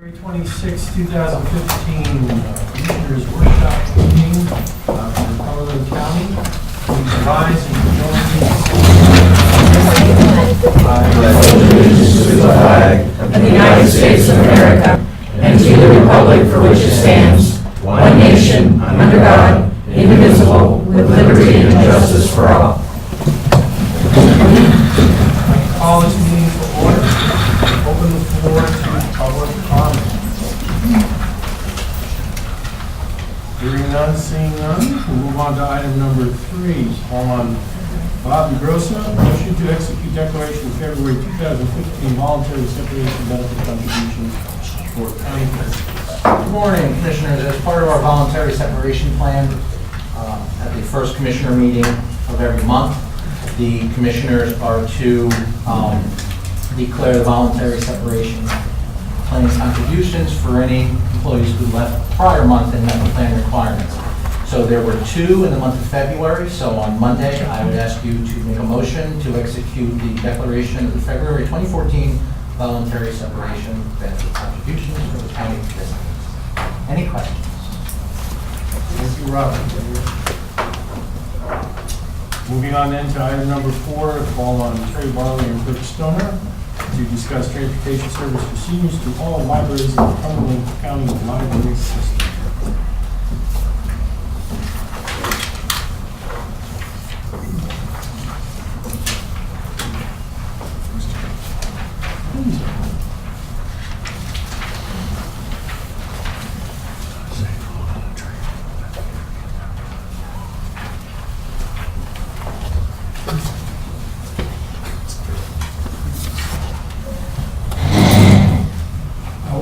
February 26, 2015, Commissioners Workshop Meeting for Cumberland County. We rise and join allegiance to the flag of the United States of America and to the republic for which it stands, one nation, under God, indivisible, with liberty and justice for all. I call this meeting to order. Open the floor to public comment. Hearing none, seeing none, we'll move on to item number 3 on Bob DeGrossa, motion to execute declaration of February 2015 voluntary separation benefit contributions for county residents. Good morning, Commissioners. As part of our voluntary separation plan, at the first Commissioner meeting of every month, the Commissioners are to declare the voluntary separation plan contributions for any employees who left prior month and met the plan requirements. So there were 2 in the month of February, so on Monday, I would ask you to make a motion to execute the declaration of the February 2014 voluntary separation benefit contributions for the county residents. Any questions? Thank you, Robert. Moving on then to item number 4, call on Terry Barley and Kirk Stoner to discuss transportation service for seniors to all libraries in the Cumberland County Library System.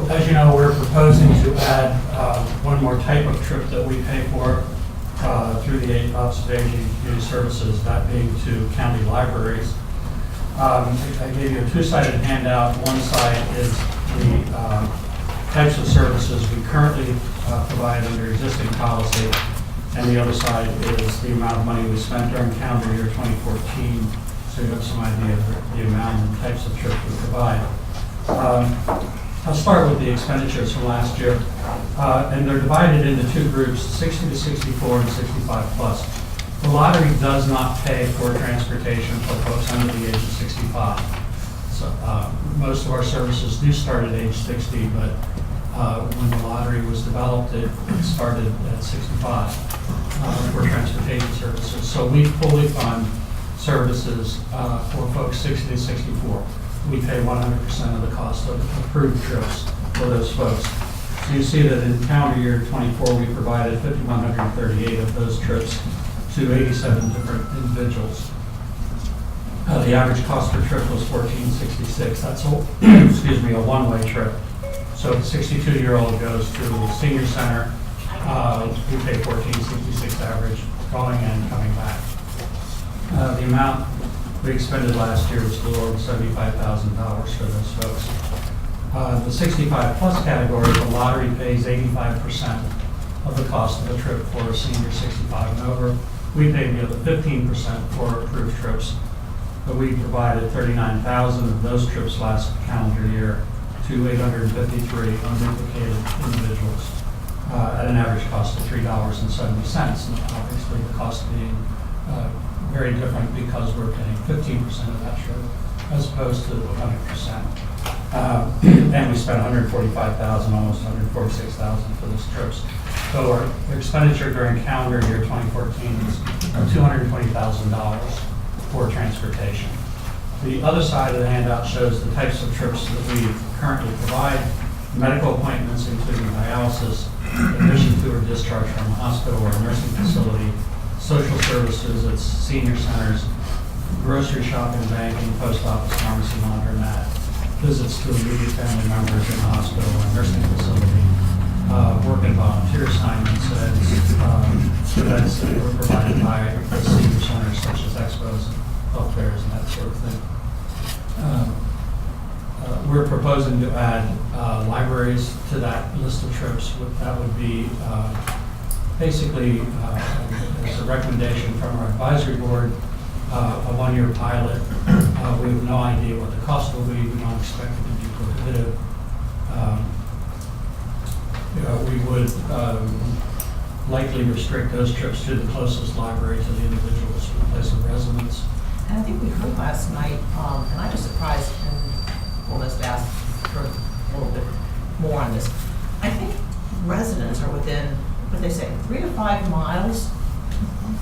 As you know, we're proposing to add one more type of trip that we pay for through the Office of Aging and Community Services, that being to county libraries. I gave you a 2-sided handout. One side is the types of services we currently provide under existing policy, and the other side is the amount of money we spent during calendar year 2014, so you have some idea of the amount and types of trips we provide. I'll start with the expenditures from last year, and they're divided into 2 groups, 60 to 64 and 65 plus. The lottery does not pay for transportation for folks under the age of 65. So most of our services do start at age 60, but when the lottery was developed, it started at 65 for transportation services. So we fully fund services for folks 60 to 64. We pay 100% of the cost of approved trips for those folks. So you see that in calendar year 24, we provided 5,138 of those trips to 87 different individuals. The average cost per trip was $14.66. That's a one-way trip. So if a 62-year-old goes to the senior center, we pay $14.66 average going and coming back. The amount we expended last year was a little over $75,000 for those folks. The 65 plus category, the lottery pays 85% of the cost of a trip for a senior 65 and over. We pay the other 15% for approved trips, but we provided 39,000 of those trips last calendar year to 853 unduplicated individuals at an average cost of $3.70. And obviously the cost being very different because we're paying 15% of that trip as opposed to 100%. And we spent $145,000, almost $146,000 for those trips. So our expenditure during calendar year 2014 is $220,000 for transportation. The other side of the handout shows the types of trips that we currently provide: medical appointments, including dialysis, admission to or discharge from a hospital or a nursing facility, social services at senior centers, grocery shopping, banking, post office, pharmacy, laundromat, visits to immediate family members in the hospital or nursing facility, work and volunteer assignments, events that were provided by the senior centers such as expos, health fairs, and that sort of thing. We're proposing to add libraries to that list of trips. That would be basically, as a recommendation from our advisory board, a 1-year pilot. We have no idea what the cost will be. We don't expect it to be prohibitive. we would likely restrict those trips to the closest library to the individual's place of residence. And I think we heard last night, and I was surprised and almost asked for a little bit more on this. I think residents are within, what they say, 3 to 5 miles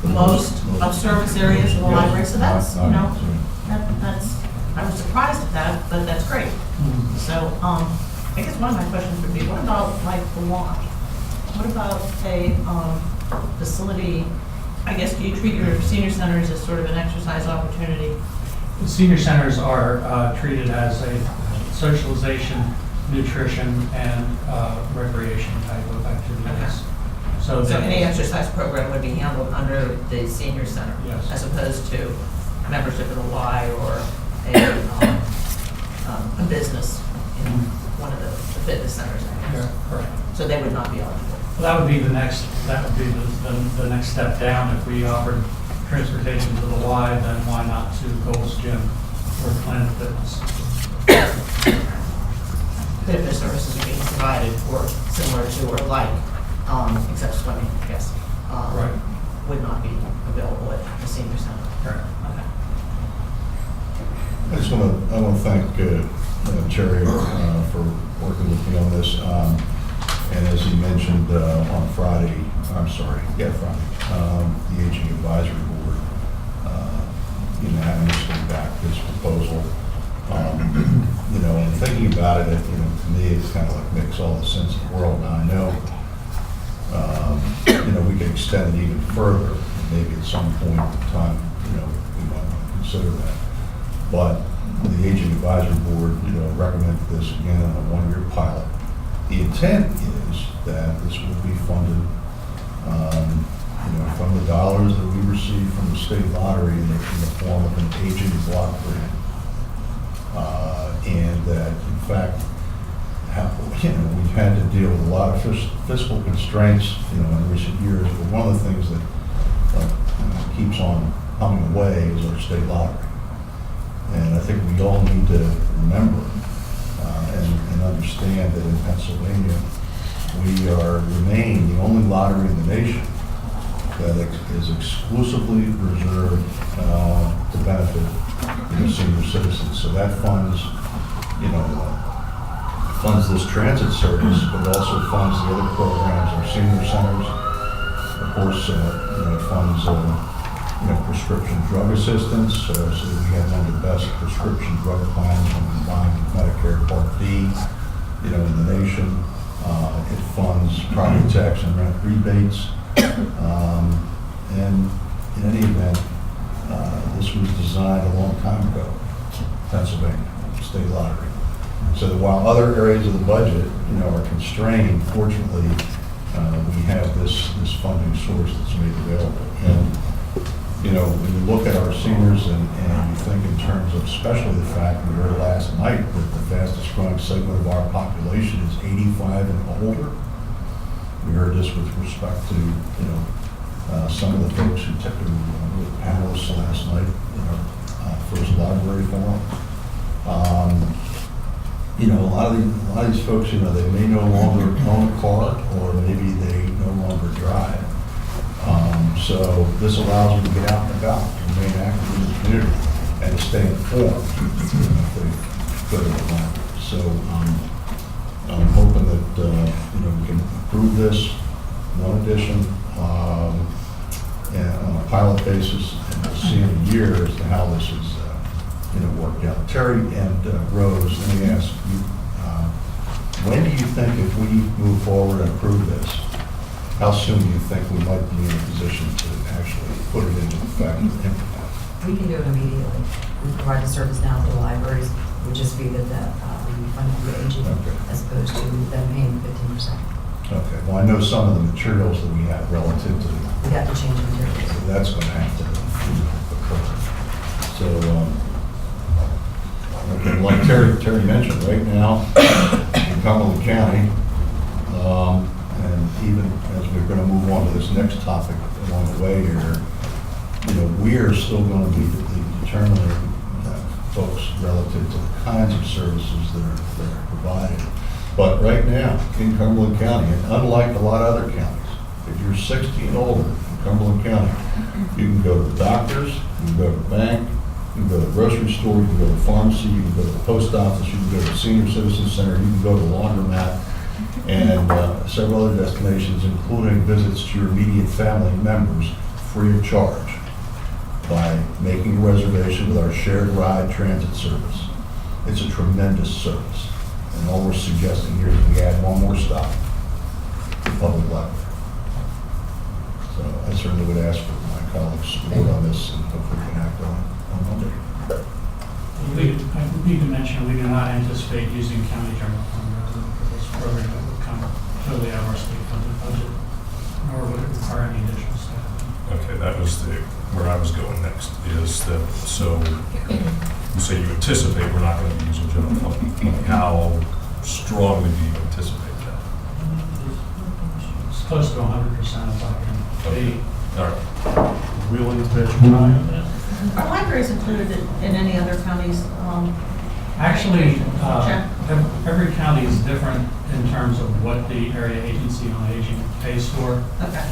most of service areas of the library. So that's, you know, that's, I was surprised at that, but that's great. So I guess one of my questions would be, what about like the Y? What about a facility? I guess, do you treat your senior centers as sort of an exercise opportunity? The senior centers are treated as a socialization, nutrition, and recreation type of activities. So any exercise program would be handled under the senior center? Yes. As opposed to membership in the Y or a business in one of the fitness centers, I guess? Yeah, correct. So they would not be eligible? Well, that would be the next step down. If we offered transportation to the Y, then why not to Gold's Gym or Planet Fitness? Fitness services are being provided or similar to or like, except swimming, I guess. Right. Would not be available at the senior center. Correct. Okay. I just want to thank Terry for working with me on this. And as he mentioned on Friday, Friday, the Aging Advisory Board unanimously backed this proposal. And thinking about it, to me, it's kind of like makes all the sense in the world. Now, I know, we can extend it even further. Maybe at some point in time, we might want to consider that. But the Aging Advisory Board, recommended this again on a 1-year pilot. The intent is that this will be funded, from the dollars that we receive from the state lottery in the form of an aging block grant. And that, in fact, we've had to deal with a lot of fiscal constraints, in recent years. But one of the things that keeps on humming away is our state lottery. And I think we all need to remember and understand that in Pennsylvania, we remain the only lottery in the nation that is exclusively reserved to benefit senior citizens. So that funds this transit service, but also funds the other programs, our senior centers. Of course, it funds prescription drug assistance, so that we have one of the best prescription drug plans when combined with Medicare Part D, in the nation. It funds property tax and rent rebates. And in any event, this was designed a long time ago, Pennsylvania, state lottery. So that while other areas of the budget, are constrained, fortunately, we have this funding source that's made available. And when you look at our seniors and you think in terms of, especially the fact we heard last night that the fastest growing segment of our population is 85 and older. We heard this with respect to, some of the folks who took the panelists last night in our first library forum. A lot of these folks, they may no longer own a car, or maybe they no longer drive. So this allows them to get out and about, to remain active in the community, and to stay informed if they go to the library. So I'm hoping that we can approve this one edition and on a pilot basis, and we'll see in a year as to how this is worked out. Terry and Rose, let me ask you, when do you think, if we move forward and approve this, how soon do you think we might be in a position to actually put it into effect and implement? We can do it immediately. We provide the service now to the libraries. It would just be that we fund the aging as opposed to them paying 15%. Okay, well, I know some of the materials that we have relative to, We have to change the materials. so that's going to have to occur. So, okay, like Terry mentioned, right now, in Cumberland County, and even as we're going to move on to this next topic along the way here, we are still going to be determining folks relative to the kinds of services that are provided. But right now, in Cumberland County, and unlike a lot of other counties, if you're 60 and older in Cumberland County, you can go to the doctors, you can go to the bank, you can go to the grocery store, you can go to the pharmacy, you can go to the post office, you can go to the senior citizen center, you can go to the laundromat, and several other destinations, including visits to your immediate family members, free of charge, by making a reservation with our shared ride transit service. It's a tremendous service. And all we're suggesting here is we add one more stop, the public library. So I certainly would ask for my colleagues' support on this, and hopefully we can act on Monday. I need to mention, we do not anticipate using county general fund revenue for this program. It would come totally out of our state funded budget, nor would it require any additional staff. Okay, that was where I was going next, is that, so you say you anticipate we're not going to be using general fund money. How strongly do you anticipate that? It's close to 100% of what can be. All right. Willing to bet your time? Are libraries included in any other counties? Actually, Check. every county is different in terms of what the area agency on aging pays for. Okay.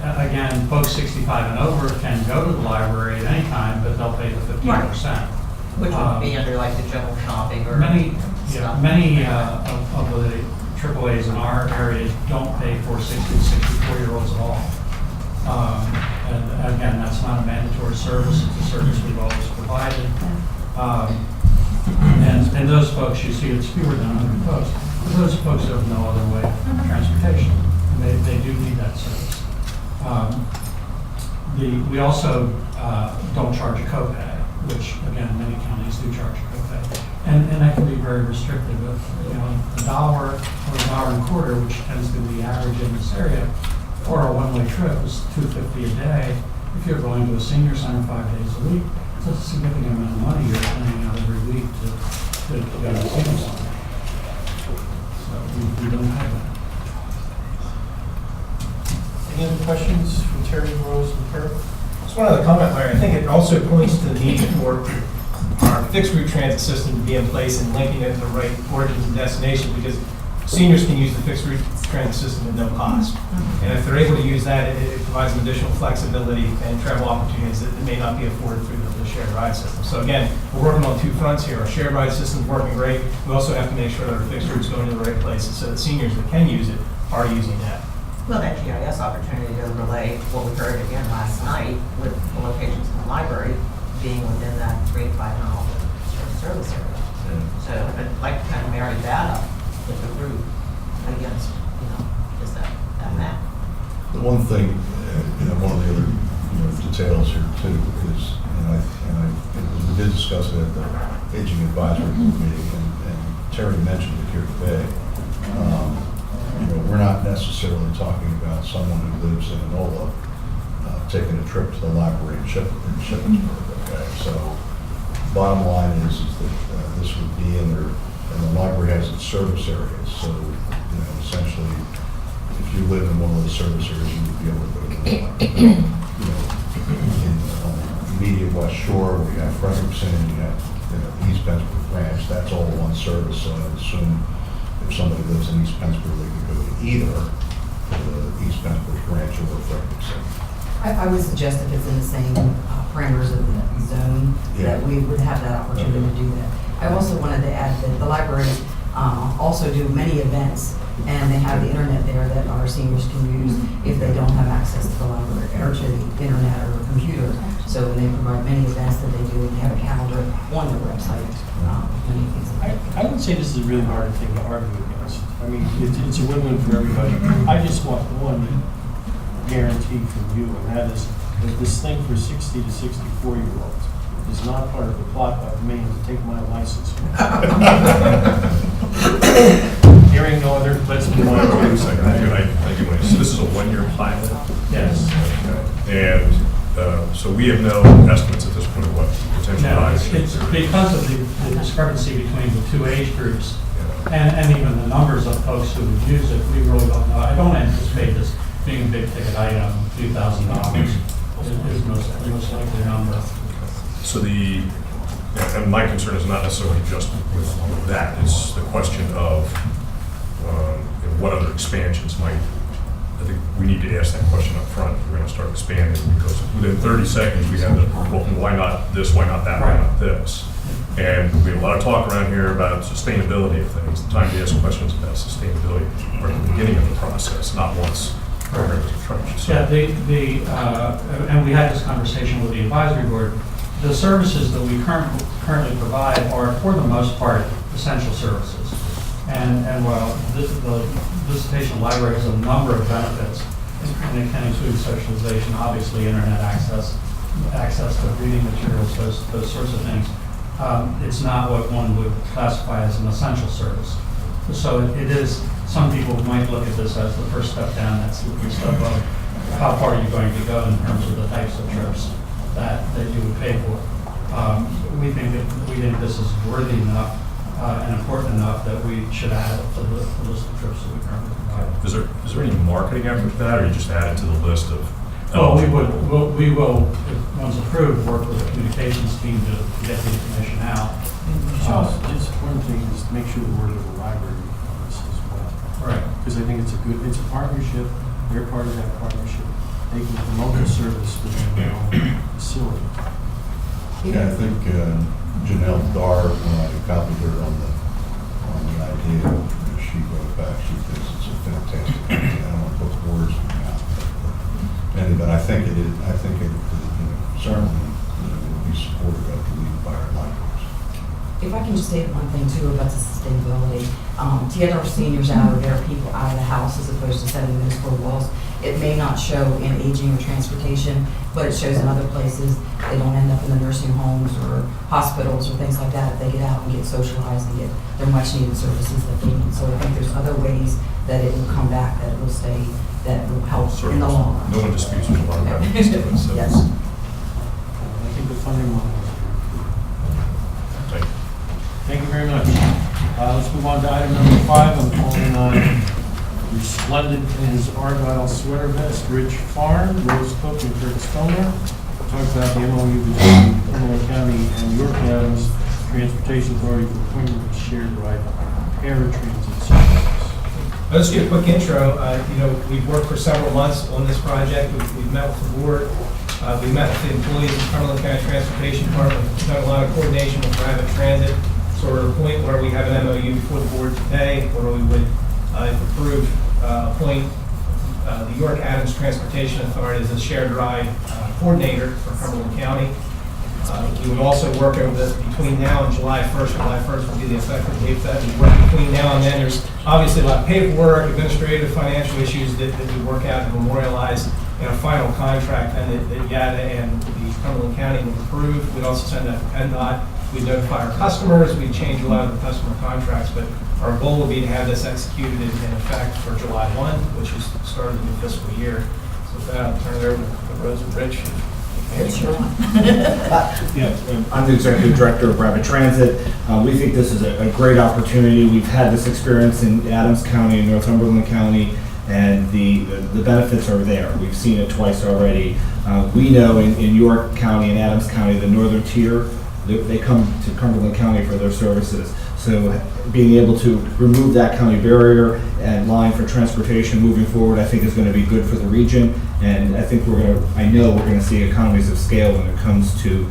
Again, folks 65 and over can go to the library at any time, but they'll pay the 15%. Which would be under like the general shopping or Many of the AAAs in our area don't pay for 60 to 64-year-olds at all. And again, that's not a mandatory service, it's a service we've always provided. And those folks, you see, it's fewer than 100 folks. But those folks have no other way of transportation. They do need that service. We also don't charge a copay, which again, many counties do charge a copay. And that can be very restrictive. You know, $1 or $1.25, which tends to be the average in this area, or a one-way trip is $2.50 a day. If you're going to a senior center 5 days a week, it's a significant amount of money you're spending out every week to go to the senior center. So we don't have that. Any other questions from Terry, Rose, and Kurt? Just one other comment, Larry. I think it also points to the need for our fixed route transit system to be in place and linking it to the right origins and destination, because seniors can use the fixed route transit system at no cost. And if they're able to use that, it provides them additional flexibility and travel opportunities that may not be afforded through the shared ride system. So again, we're working on two fronts here. Our shared ride system is working great. We also have to make sure that our fixed route is going to the right places so that seniors that can use it are using that. Well, that GIS opportunity to relay what we heard again last night with the locations in the library being within that 3 to 5 mile service area. So I'd like to kind of marry that up with the route against, just that map. The one thing, one of the other, details here too is, we did discuss it at the Aging Advisory Board meeting, and Terry mentioned it here today. We're not necessarily talking about someone who lives in Enola taking a trip to the library in Shippensburg, okay? So bottom line is that this would be and the library has its service areas. So, essentially, if you live in one of those service areas, you would be able to go to the library. In immediate West Shore, where you have Frederickson, you have East Pennsburg branch, that's all one service. So I would assume if somebody lives in East Pennsburg, they could go to either the East Pennsburg branch or Frederickson. I would suggest if it's in the same parameters of the zone, that we would have that opportunity to do that. I also wanted to add that the libraries also do many events, and they have the internet there that our seniors can use if they don't have access to the library, or to the internet or a computer. So when they provide many events that they do, and they have a calendar on their website, many things like that. I would say this is a really hard thing to argue against. I mean, it's a win-win for everybody. I just want one guarantee from you, and that is that this thing for 60 to 64-year-olds is not part of the plot by me to take my license. Hearing no other, let's move on. Wait a second. I do want to, so this is a one-year pilot? Yes. Okay. And so we have no estimates at this point of what potential No, rise it's is. because of the discrepancy between the two age groups and even the numbers of folks who would use it, we really don't know. I don't anticipate this being a big ticket item. $2,000 is most likely number. So the And my concern is not necessarily just with that, it's the question of what other expansions might, I think we need to ask that question up front. If we're going to start expanding, because within 30 seconds, we have the, well, why not this, why not that, why not this? And we have a lot of talk around here about sustainability of things. The time to ask questions about sustainability are at the beginning of the process, not once programs are finished. So- Yeah, and we had this conversation with the advisory board. The services that we currently provide are, for the most part, essential services. And while the visitation library has a number of benefits, and it can include socialization, obviously internet access to reading materials, those sorts of things, it's not what one would classify as an essential service. So it is, some people might look at this as the first step down, that slippery slope of how far you're going to go in terms of the types of trips that you would pay for. We think this is worthy enough and important enough that we should add it to the list of trips that we currently provide. Is there any marketing effort for that, or you just add it to the list of? Well, we will, if once approved, work with the communications team to get the information out. Just one thing is to make sure the word of the library on this as well. Right. Because I think it's a partnership, they're part of that partnership. They can promote the service within their own facility. Yeah, I think Janelle Dar, when I copied her on the idea, she wrote back, she thinks it's a fantastic idea. I don't want to put words in her mouth. But I think it is, I think it certainly will be supported of the lead by our libraries. If I can just say one thing too about the sustainability, to get our seniors out of there, people out of the house as opposed to setting those four walls, it may not show in aging or transportation, but it shows in other places. They don't end up in the nursing homes or hospitals or things like that. If they get out and get socialized and get their much needed services that they need. So I think there's other ways that it will come back, that it will stay, that will help in the long run. No one disputes there's a lot of benefits to it, so. Yes. I think the funding model is Thank you. Thank you very much. Let's move on to item number 5. I'm calling on resplendent in his Argyle sweater vest, Rich Farn, Rose Cook, and Kurt Stoner. Talk about the MOU between Cumberland County and York Adams Transportation Authority for appointment of shared ride paratransit services. I'll just give a quick intro. We've worked for several months on this project. We've met with the board. We've met with the employees of Cumberland County Transportation Department. We've done a lot of coordination with private transit. So we're at a point where we have an MOU before the board today, where we would, if approved, appoint the York Adams Transportation Authority as a shared ride coordinator for Cumberland County. We would also work over this between now and July 1st. July 1st will be the effective date for that. We work between now and then. There's obviously a lot of paperwork, administrative, financial issues that we work out and memorialize in a final contract and that YADA and the Cumberland County would approve. We'd also send that to PennDOT. We'd notify our customers. We'd change a lot of the customer contracts, but our goal would be to have this executed in effect for July 1, which is the start of the new fiscal year. So with that, I'll turn it over to Rose and Rich. I'm the Executive Director of Rapid Transit. We think this is a great opportunity. We've had this experience in Adams County and Northumberland County, and the benefits are there. We've seen it twice already. We know in York County and Adams County, the northern tier, they come to Cumberland County for their services. So being able to remove that county barrier and line for transportation moving forward, I think is going to be good for the region. And I think I know we're going to see economies of scale when it comes to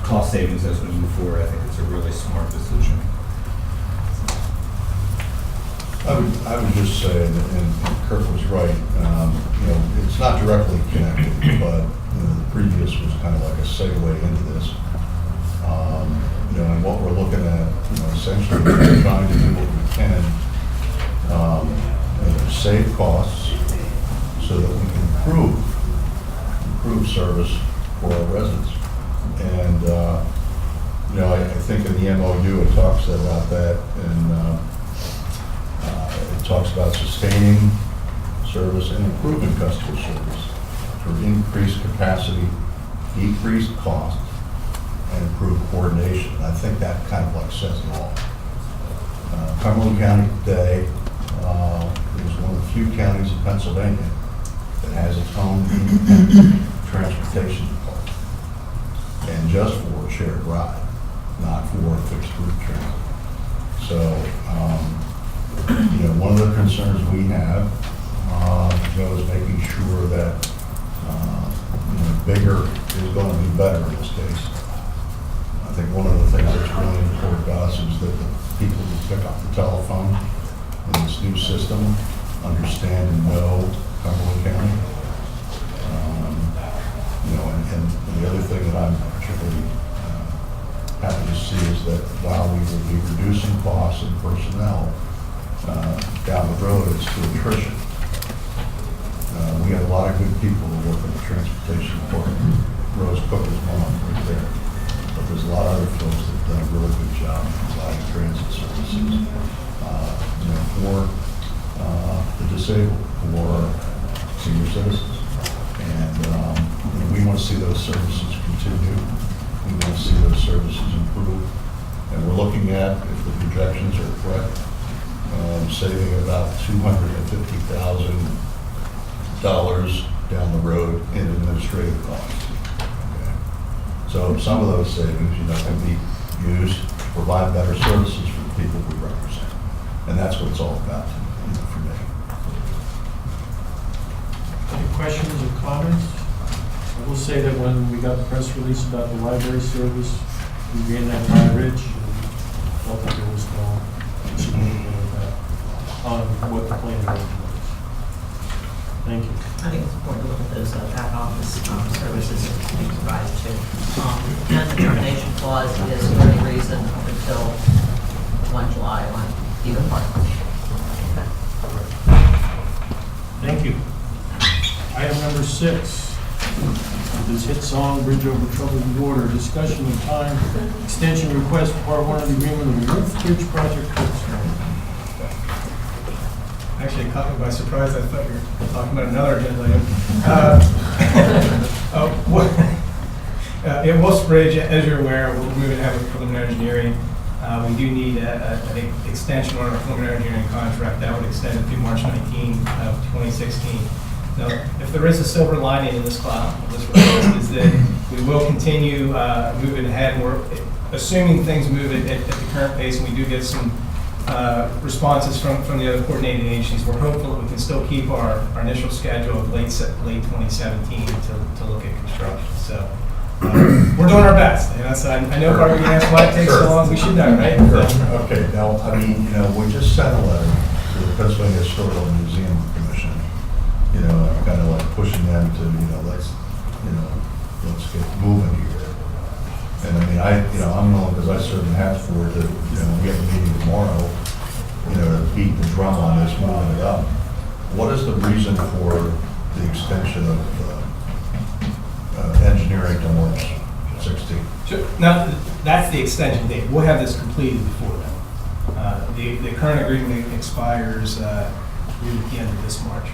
cost savings as we move forward. I think it's a really smart decision. I would just say, and Kurt was right, it's not directly connected, but the previous was kind of like a segue into this. And what we're looking at, essentially we're trying to do what we can, save costs so that we can improve service for our residents. And, I think in the MOU it talks about that, and it talks about sustaining service and improving customer service through increased capacity, decreased cost, and improved coordination. I think that kind of like says it all. Cumberland County today is one of the few counties in Pennsylvania that has its own independent transportation department, and just for a shared ride. not for fixed route transit. So, one of the concerns we have, is making sure that, bigger is going to be better in this case. I think one of the things that's really important to us is that the people who pick up the telephone in this new system understand and know Cumberland County. And the other thing that I'm particularly happy to see is that while we will be reducing costs and personnel, down the road, it's through attrition. We have a lot of good people who work in the transportation department. Rose Cook is one right there. But there's a lot of other folks that have done a really good job providing transit services, for the disabled, for senior citizens. And we want to see those services continue. We want to see those services improve. And we're looking at, if the projections are correct, saving about $250,000 down the road in administrative costs. Okay. So some of those savings, can be used to provide better services for the people we represent. And that's what it's all about, for me. Any questions or comments? I will say that when we got the press release about the library service, we gained that by Rich, and felt that there was no significant of that on what the plan was. Thank you. I think it's important to look at those back office services that we provide too. And the termination clause is for any reason up until 1 July on either part. Thank you. Item number 6. This hit song, Bridge Over Troubled Water, discussion of time extension request for part 1 of the agreement of the Roof Bridge Project. Actually, it caught me by surprise. I thought you were talking about another agenda item. It Wolf's Bridge, as you're aware, we're moving ahead with preliminary engineering. We do need an extension on our preliminary engineering contract. That would extend it through March 19 of 2016. Now, if there is a silver lining in this cloud, this request is that we will continue moving ahead. We're assuming things move at the current pace, and we do get some responses from the other coordinating agencies. We're hopeful that we can still keep our initial schedule of late 2017 to look at construction. So we're doing our best. And that's, I know part of you asked why it takes so long. We should know, right? Okay. Now, we just sent a letter to the Pennsylvania Historical Museum Commission. Kind of like pushing them to, let's get moving here. And I'm willing, because I serve in Hatfield, that, we have a meeting tomorrow, to beat the drum on this, moving it up. What is the reason for the extension of engineering to March 16th? Sure. Now, that's the extension date. We'll have this completed before then. The current agreement expires at the end of this March.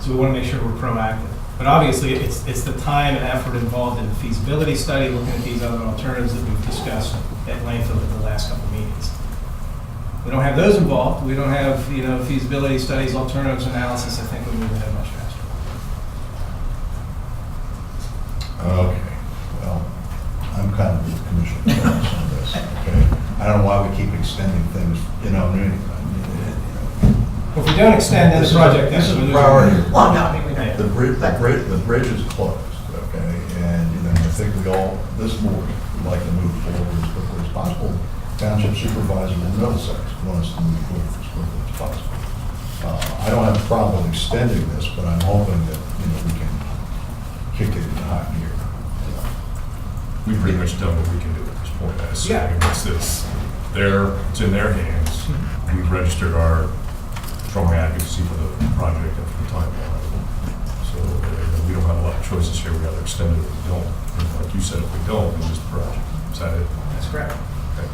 So we want to make sure we're proactive. But obviously, it's the time and effort involved in the feasibility study, looking at these other alternatives that we've discussed at length over the last couple of meetings. We don't have those involved. We don't have, feasibility studies, alternatives analysis. I think we move ahead much faster. Okay. Well, I'm kind of with the commissioner on this. Okay. I don't know why we keep extending things. If we don't extend this project, this is a priority. Well, no, I mean, we don't. The bridge is closed, okay, and, I think this board would like to move forward as quickly as possible. Township supervisor in Middlesex wants to move forward as quickly as possible. I don't have a problem extending this, but I'm hoping that, we can kick it into high gear. We've pretty much done what we can do at this point. Yeah. It's in their hands. We've registered our strong advocacy for the project and for the timeline. So we don't have a lot of choices here. We either extend it or we don't. And like you said, if we don't, we lose the project. Is that it? That's correct. Okay.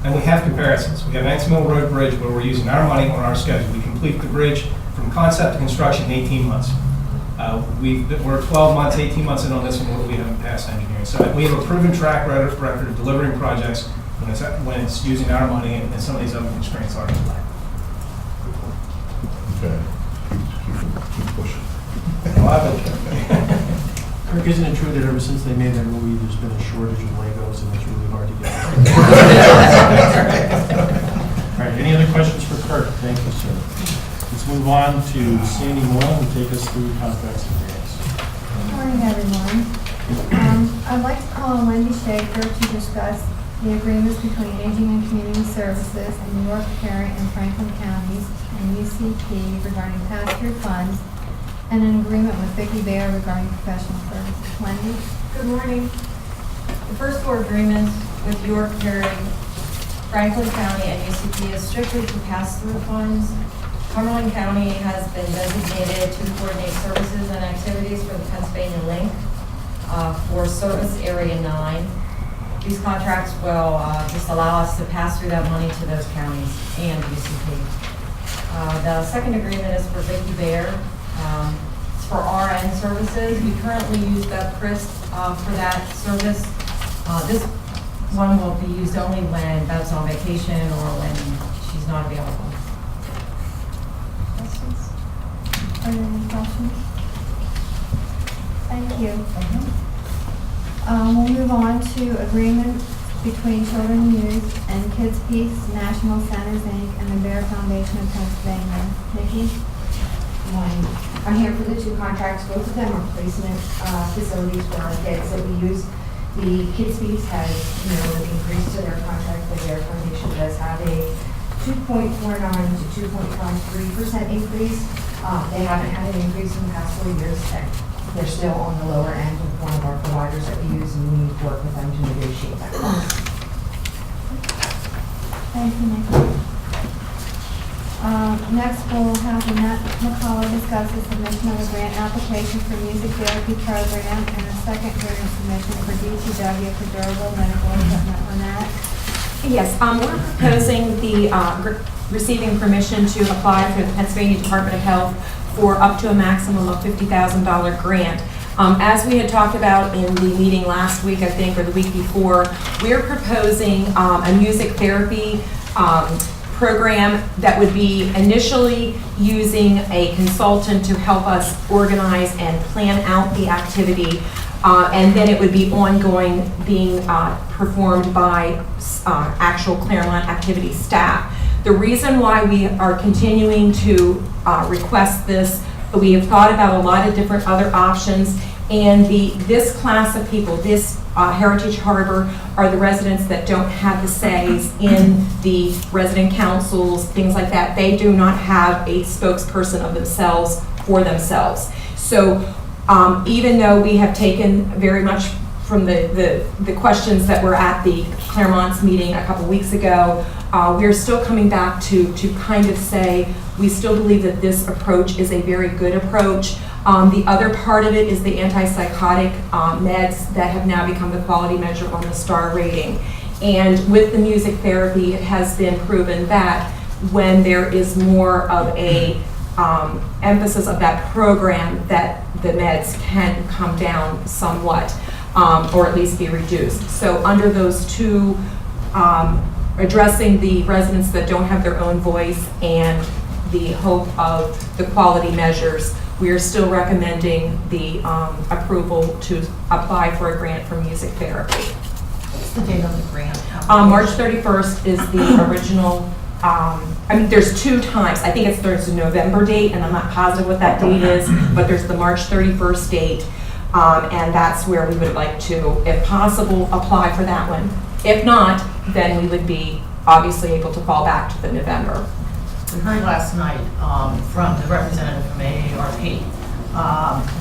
And we have comparisons. We have Anks Mill Road Bridge where we're using our money on our schedule. We complete the bridge from concept to construction in 18 months. We're 12 months, 18 months in on this one where we haven't passed engineering. So we have a proven track record of delivering projects when it's using our money and some of these other constraints are in play. Okay, keep pushing. Kirk, isn't it true that ever since they made that movie, there's been a shortage of Legos and it's really hard to get? All right, any other questions for Kirk? Thank you, sir. Let's move on to Sandy Moyle and take us through contracts and grants. Good morning, everyone. I'd like to call on Wendy Schaefer to discuss the agreements between Aging and Community Services in New York, Perry, and Franklin counties and UCP regarding pass-through funds, and an agreement with Vicki Bear regarding professional services. Wendy? Good morning. The first four agreements with York, Perry, Franklin County, and UCP is strictly for pass-through funds. Cumberland County has been designated to coordinate services and activities for the Pennsylvania Link for Service Area 9. These contracts will just allow us to pass through that money to those counties and UCP. The second agreement is for Vicki Bear. It's for RN services. We currently use BevChrist for that service. This one will be used only when Bev's on vacation or when she's not available. Questions? Are there any questions? Thank you. We'll move on to agreement between Children and Youth and Kids Peace National Centers, Inc. and the Bear Foundation of Pennsylvania. Nikki? Morning. I'm here for the two contracts. Both of them are placement facilities for our kids that we use. The Kids Peace has no increase to their contract. The Bear Foundation does have a 2.49 to 2.53% increase. They haven't had an increase in the past 4 years. They're still on the lower end of one of our providers that we use, and we need to work with them to negotiate that cost. Thank you, Nikki. Next, we'll have Annette McCullough discuss the submission of a grant application for music therapy program and a second grant submission for DTW for durable medical equipment. Annette? Yes, we're proposing receiving permission to apply for the Pennsylvania Department of Health for up to a maximum of $50,000 grant. As we had talked about in the meeting last week, I think, or the week before, we're proposing a music therapy program that would be initially using a consultant to help us organize and plan out the activity, and then it would be ongoing, being performed by actual Claremont activity staff. The reason why we are continuing to request this, we have thought about a lot of different other options, and this class of people, this Heritage Harbor, are the residents that don't have the says in the resident councils, things like that. They do not have a spokesperson of themselves for themselves. So even though we have taken very much from the questions that were at the Claremont's meeting a couple weeks ago, we're still coming back to kind of say we still believe that this approach is a very good approach. The other part of it is the antipsychotic meds that have now become the quality measure on the STAR rating. And with the music therapy, it has been proven that when there is more of a emphasis of that program, that the meds can come down somewhat, or at least be reduced. So under those two, addressing the residents that don't have their own voice and the hope of the quality measures, we are still recommending the approval to apply for a grant for music therapy. What's the date on the grant? March 31st is the original, I mean, there's two times. I think there's a November date, and I'm not positive what that date is, but there's the March 31st date, and that's where we would like to, if possible, apply for that one. If not, then we would be obviously able to fall back to the November. We heard last night from the representative from AARP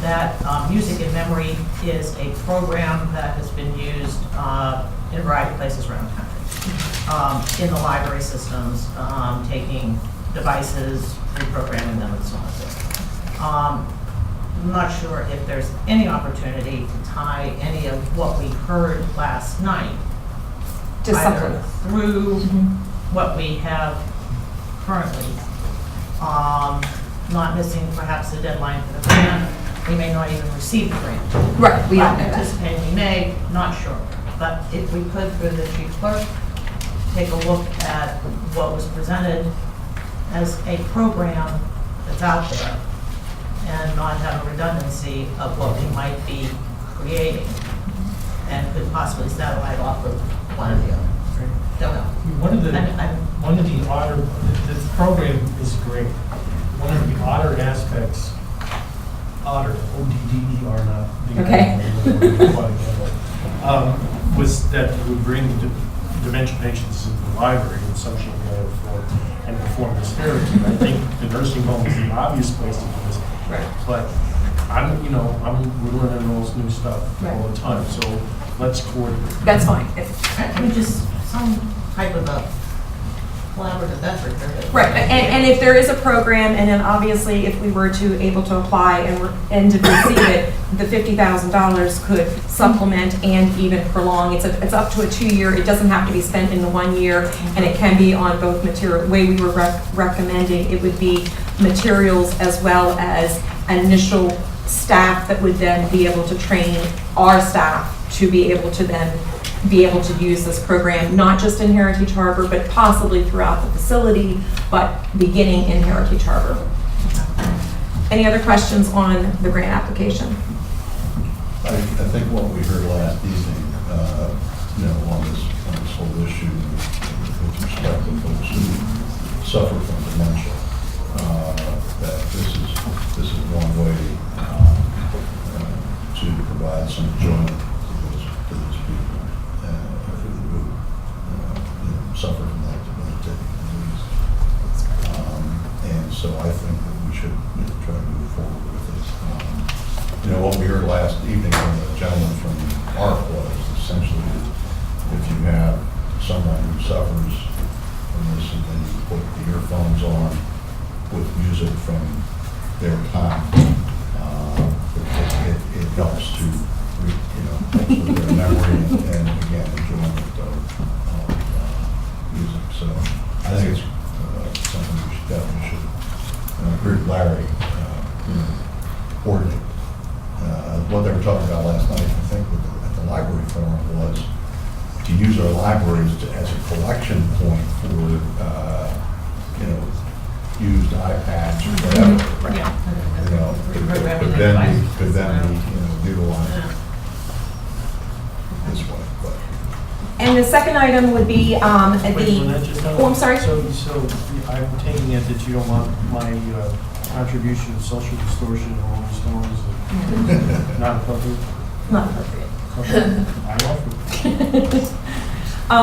that Music in Memory is a program that has been used in a variety of places around the country, in the library systems, taking devices, reprogramming them, and so on and so forth. I'm not sure if there's any opportunity to tie any of what we heard last night To either supplement. through what we have currently, not missing perhaps the deadline for the grant. We may not even receive the grant. Right, we don't know that. Anticipating we may, not sure. But if we could, through the chief clerk, take a look at what was presented as a program that's out there and not have a redundancy of what we might be creating, and could possibly satellite off of one or the other. Don't know. One of the, I'm- one of the odder, this program is great. One of the odder aspects, odder, O-D-D-E-R, not. the- Okay. Was that it would bring dementia patients into the library in some shape or form and perform this therapy. I think the nursing home is the obvious place to do this. Right. But we're learning all this new stuff all the time, so let's coordinate. That's fine. I mean, just some type of a collaborative effort there. Right, and if there is a program, and then obviously if we were to able to apply and to receive it, the $50,000 could supplement and even prolong. It's up to a 2-year, it doesn't have to be spent in the 1 year, and it can be on both material, way we were recommending, it would be materials as well as initial staff that would then be able to train our staff to be able to then be able to use this program, not just in Heritage Harbor, but possibly throughout the facility, but beginning in Heritage Harbor. Any other questions on the grant application? I think what we heard last evening, on this whole issue with respect to folks who suffer from dementia, that this is one way to provide some enjoyment to those people who suffer from that debilitating disease. And so I think that we should try to move forward with this. What we heard last evening from the gentleman from ARC was essentially if you have someone who suffers from this and then you put the earphones on with music from their time, it helps to, helps with their memory and again, enjoyment of music. So I think it's something we should definitely agree with Larry, coordinate. What they were talking about last night, I think, at the library forum was to use our libraries as a collection point for, used iPads or whatever. Yeah. Could then be utilized this way. But And the second item would be I'm sorry? So I'm taking it that you don't want my contribution to social distortion and Rolling Stones and not appropriate? Not appropriate. Okay. I offer.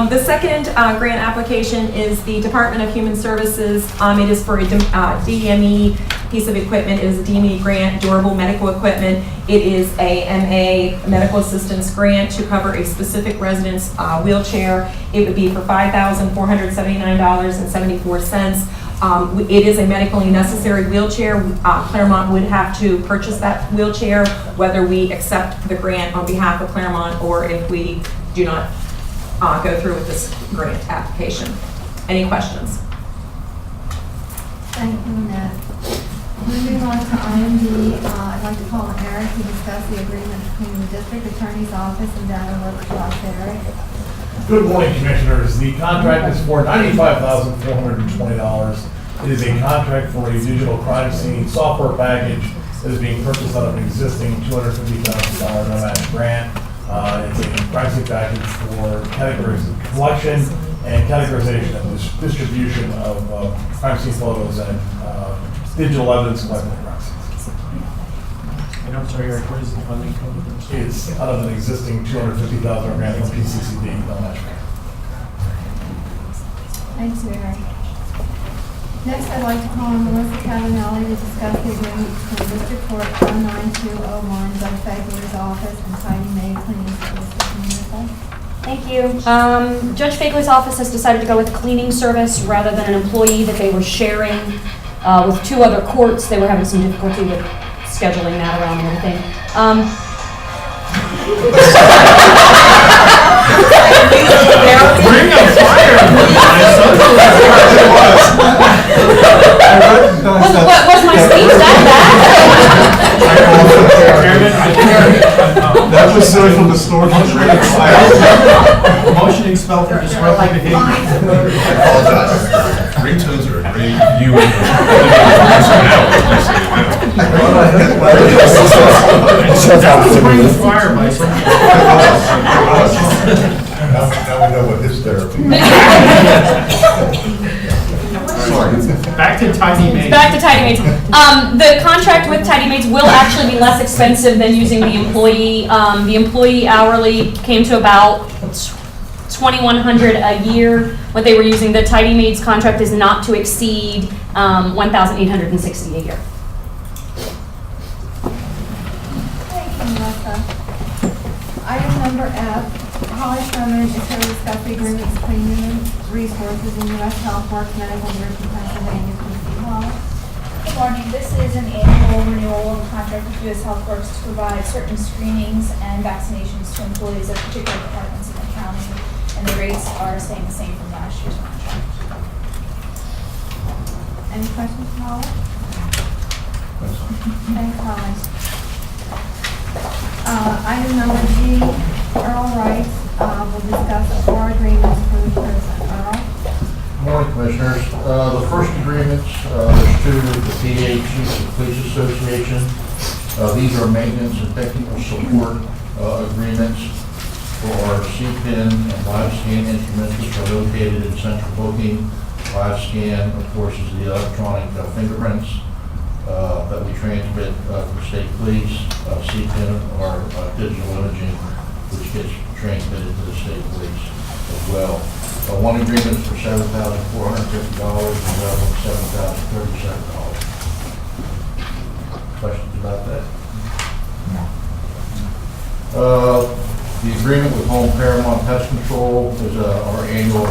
The second grant application is the Department of Human Services. It is for a DME piece of equipment. It is a DME grant, durable medical equipment. It is a MA medical assistance grant to cover a specific resident's wheelchair. It would be for $5,479.74. It is a medically necessary wheelchair. Claremont would have to purchase that wheelchair, whether we accept the grant on behalf of Claremont or if we do not go through with this grant application. Any questions? Thank you, Annette. Moving on to item D, I'd like to call on Eric to discuss the agreement between the district attorney's office and data workers. Eric. Good morning, Commissioners. The contract is for $95,420. It is a contract for a digital crime scene software package that is being purchased out of an existing $250,000 no-match grant. It's a crime scene package for categories of collection and categorization and distribution of crime scene photos and digital evidence collected in crime scenes. And I'm sorry, Eric, where does the funding come from? It's out of an existing $250,000 grant from PCCD no-match grant. Thanks, Eric. Next, I'd like to call on Melissa Cavanelli to discuss the agreement between District Court 19201, Judge Fager's office, and Tidy May Cleaning Services. Thank you. Judge Fager's office has decided to go with a cleaning service rather than an employee that they were sharing with 2 other courts. They were having some difficulty with scheduling that around and everything. Ring of fire! Was my speech that bad? that was silly from the store. Motion expelled for disruptive behavior. I apologize. Ringtones are a great view. Fire myself. Now we know what his therapy Back to Tidy Mates. Back to Tidy Mates. The contract with Tidy Mates will actually be less expensive than using the employee. The employee hourly came to about $2,100 a year. What they were using, the Tidy Mates contract is not to exceed $1,860 a year. Thank you, Melissa. Item number F, Holly Sherman is here to discuss the agreement between Human Resources and U.S. Health Works Medical Group in Pennsylvania. Christie Hall. Good morning. This is an annual renewal of contract with U.S. Health Works to provide certain screenings and vaccinations to employees of particular departments in the county, and the rates are staying the same from last year's contract. Any questions for Holly? Thanks, Holly. Item number G, Earl Rice will discuss the 4 agreements for the prison. Earl? Morning, Commissioners. The first agreements, there's 2 with the PA Chiefs of Police Association. These are maintenance and technical support agreements for our CPIN and live scan instruments, which are located in central booking. Live scan, of course, is the electronic fingerprints that we transmit from state police. CPIN or digital imaging, which gets transmitted to the state police as well. One agreement is for $7,450 and the other one $7,037. Questions about that? The agreement with Home Paramount Pest Control is our annual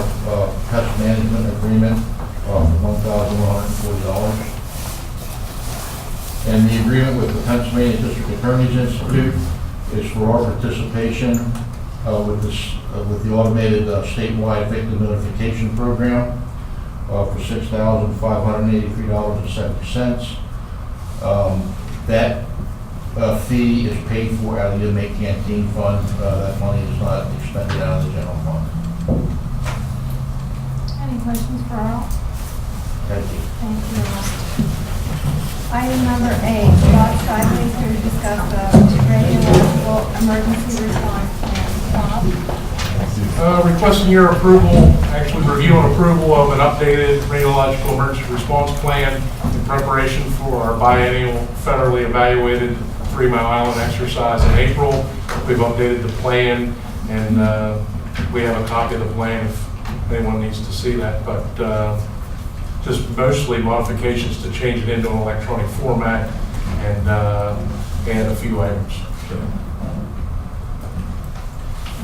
pest management agreement for $1,140. And the agreement with the Pennsylvania District Attorney's Institute is for our participation with the automated statewide victim notification program for $6,583.70. That fee is paid for out of the inmate canteen fund. That money is not expended out of the general fund. Any questions for Earl? Thank you. Thank you, Earl. Item number 8, Bob Shively is here to discuss the radiological emergency response plan. Bob? Requesting your approval, actually review and approval of an updated radiological emergency response plan in preparation for our biennial federally evaluated 3 Mile Island exercise in April. We've updated the plan, and we have a copy of the plan if anyone needs to see that, but just mostly modifications to change it into an electronic format and add a few items.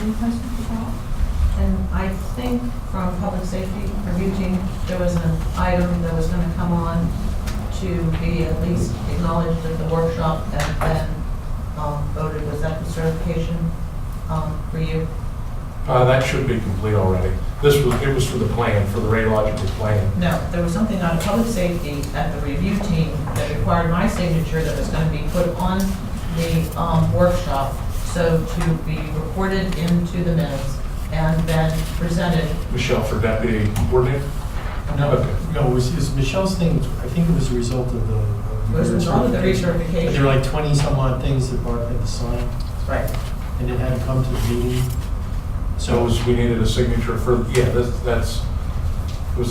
Any questions for Bob? And I think from Public Safety Review Team, there was an item that was going to come on to be at least acknowledged at the workshop and then voted. Was that the certification for you? That should be complete already. It was for the plan, for the radiological plan. No, there was something on Public Safety at the review team that required my signature that was going to be put on the workshop, so to be reported into the minutes and then presented. Michelle for deputy coordinator? No, Okay. no, it was Michelle's thing, I think it was a result of the. It was a result of the recertification. There were like 20 some odd things that Barb had to sign, Right. and it had to come to the meeting. So we needed a signature for, yeah, it was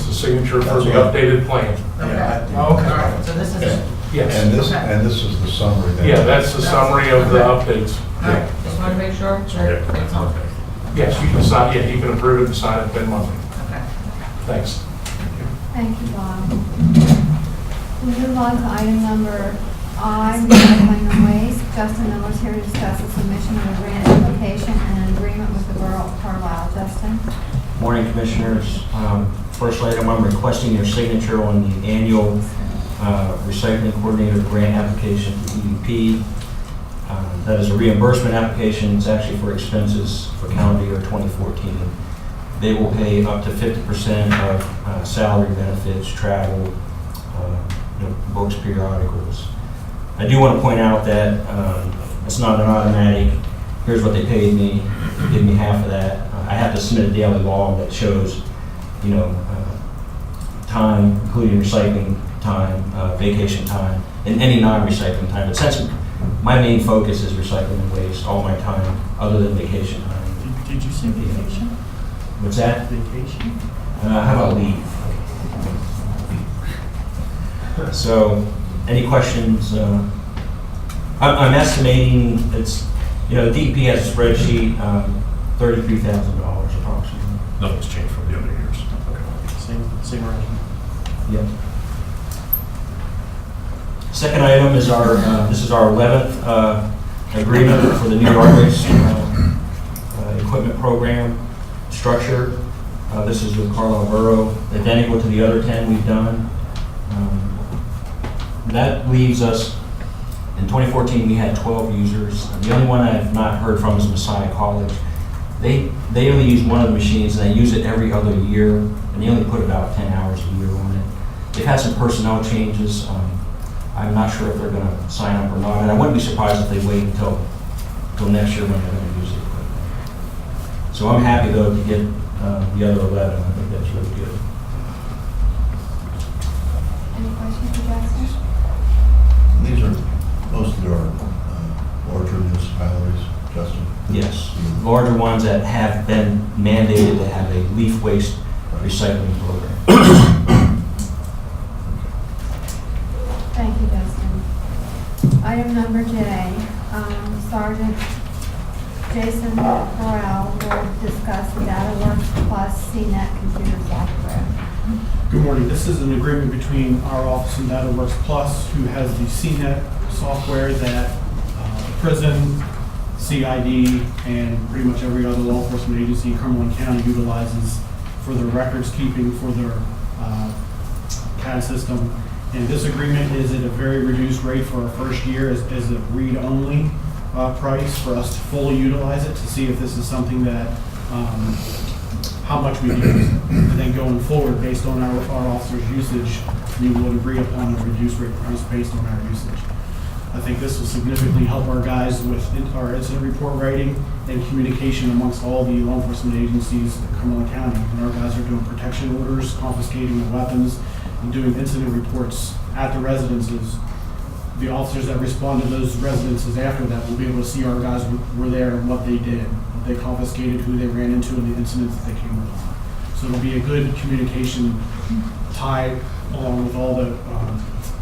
the signature for the That's right. updated plan. Yeah, Oh, All okay. right, so this is it. Yes. And this is the summary. Yeah, that's the summary of the updates. All right, just want to make sure that it's on. Yes, you can sign, yeah, you can approve it and sign it Ben Monday. Okay. Thanks. Thank you, Bob. We move on to item number I, recycling and waste. Justin Miller is here to discuss the submission of a grant application and an agreement with the Borough of Carlisle. Justin? Morning, Commissioners. First item, I'm requesting your signature on the annual recycling coordinator grant application for EUP. That is a reimbursement application. It's actually for expenses for calendar year 2014. They will pay up to 50% of salary, benefits, travel, books, periodicals. I do want to point out that it's not an automatic, here's what they paid me, give me half of that. I have to submit a daily log that shows, time, including recycling, time, vacation time, and any non-recycling time. But since my main focus is recycling and waste, all my time, other than vacation time. Did you say vacation? What's that? Vacation? How about leave? So, any questions? I'm estimating it's, the DEP has a spreadsheet, $33,000 approximately. Nothing's changed from the other years. Same arrangement. Yep. Second item is this is our 11th agreement for the new yard-based equipment program structure. This is with Carlisle Borough, identical to the other 10 we've done. That leaves us, in 2014, we had 12 users. The only one I've not heard from is Messiah College. They only use one of the machines, and they use it every other year, and they only put about 10 hours a year on it. They've had some personnel changes. I'm not sure if they're going to sign up or not, and I wouldn't be surprised if they wait until next year when they're going to use the equipment. So I'm happy, though, to get the other 11. I think that's really good. Any questions for Justin? These are mostly our larger municipalities, Justin? Yes, larger ones that have been mandated to have a leaf waste recycling program. Thank you, Justin. Item number J, Sergeant Jason Corral will discuss the DataWorks Plus CNET computer software. Good morning. This is an agreement between our office and DataWorks Plus, who has the CNET software that the prison, CID, and pretty much every other law enforcement agency in Cumberland County utilizes for their records keeping, for their CAD system. And this agreement is at a very reduced rate for our first year as a read-only price for us to fully utilize it, to see if this is something that how much we use it. And then going forward, based on our officers' usage, we will agree upon a reduced rate price based on our usage. I think this will significantly help our guys with our incident report writing and communication amongst all the law enforcement agencies in Cumberland County. And our guys are doing protection orders, confiscating the weapons, and doing incident reports at the residences. The officers that respond to those residences after that will be able to see our guys were there and what they did. They confiscated, who they ran into, and the incidents that they came upon. So it'll be a good communication tie along with all the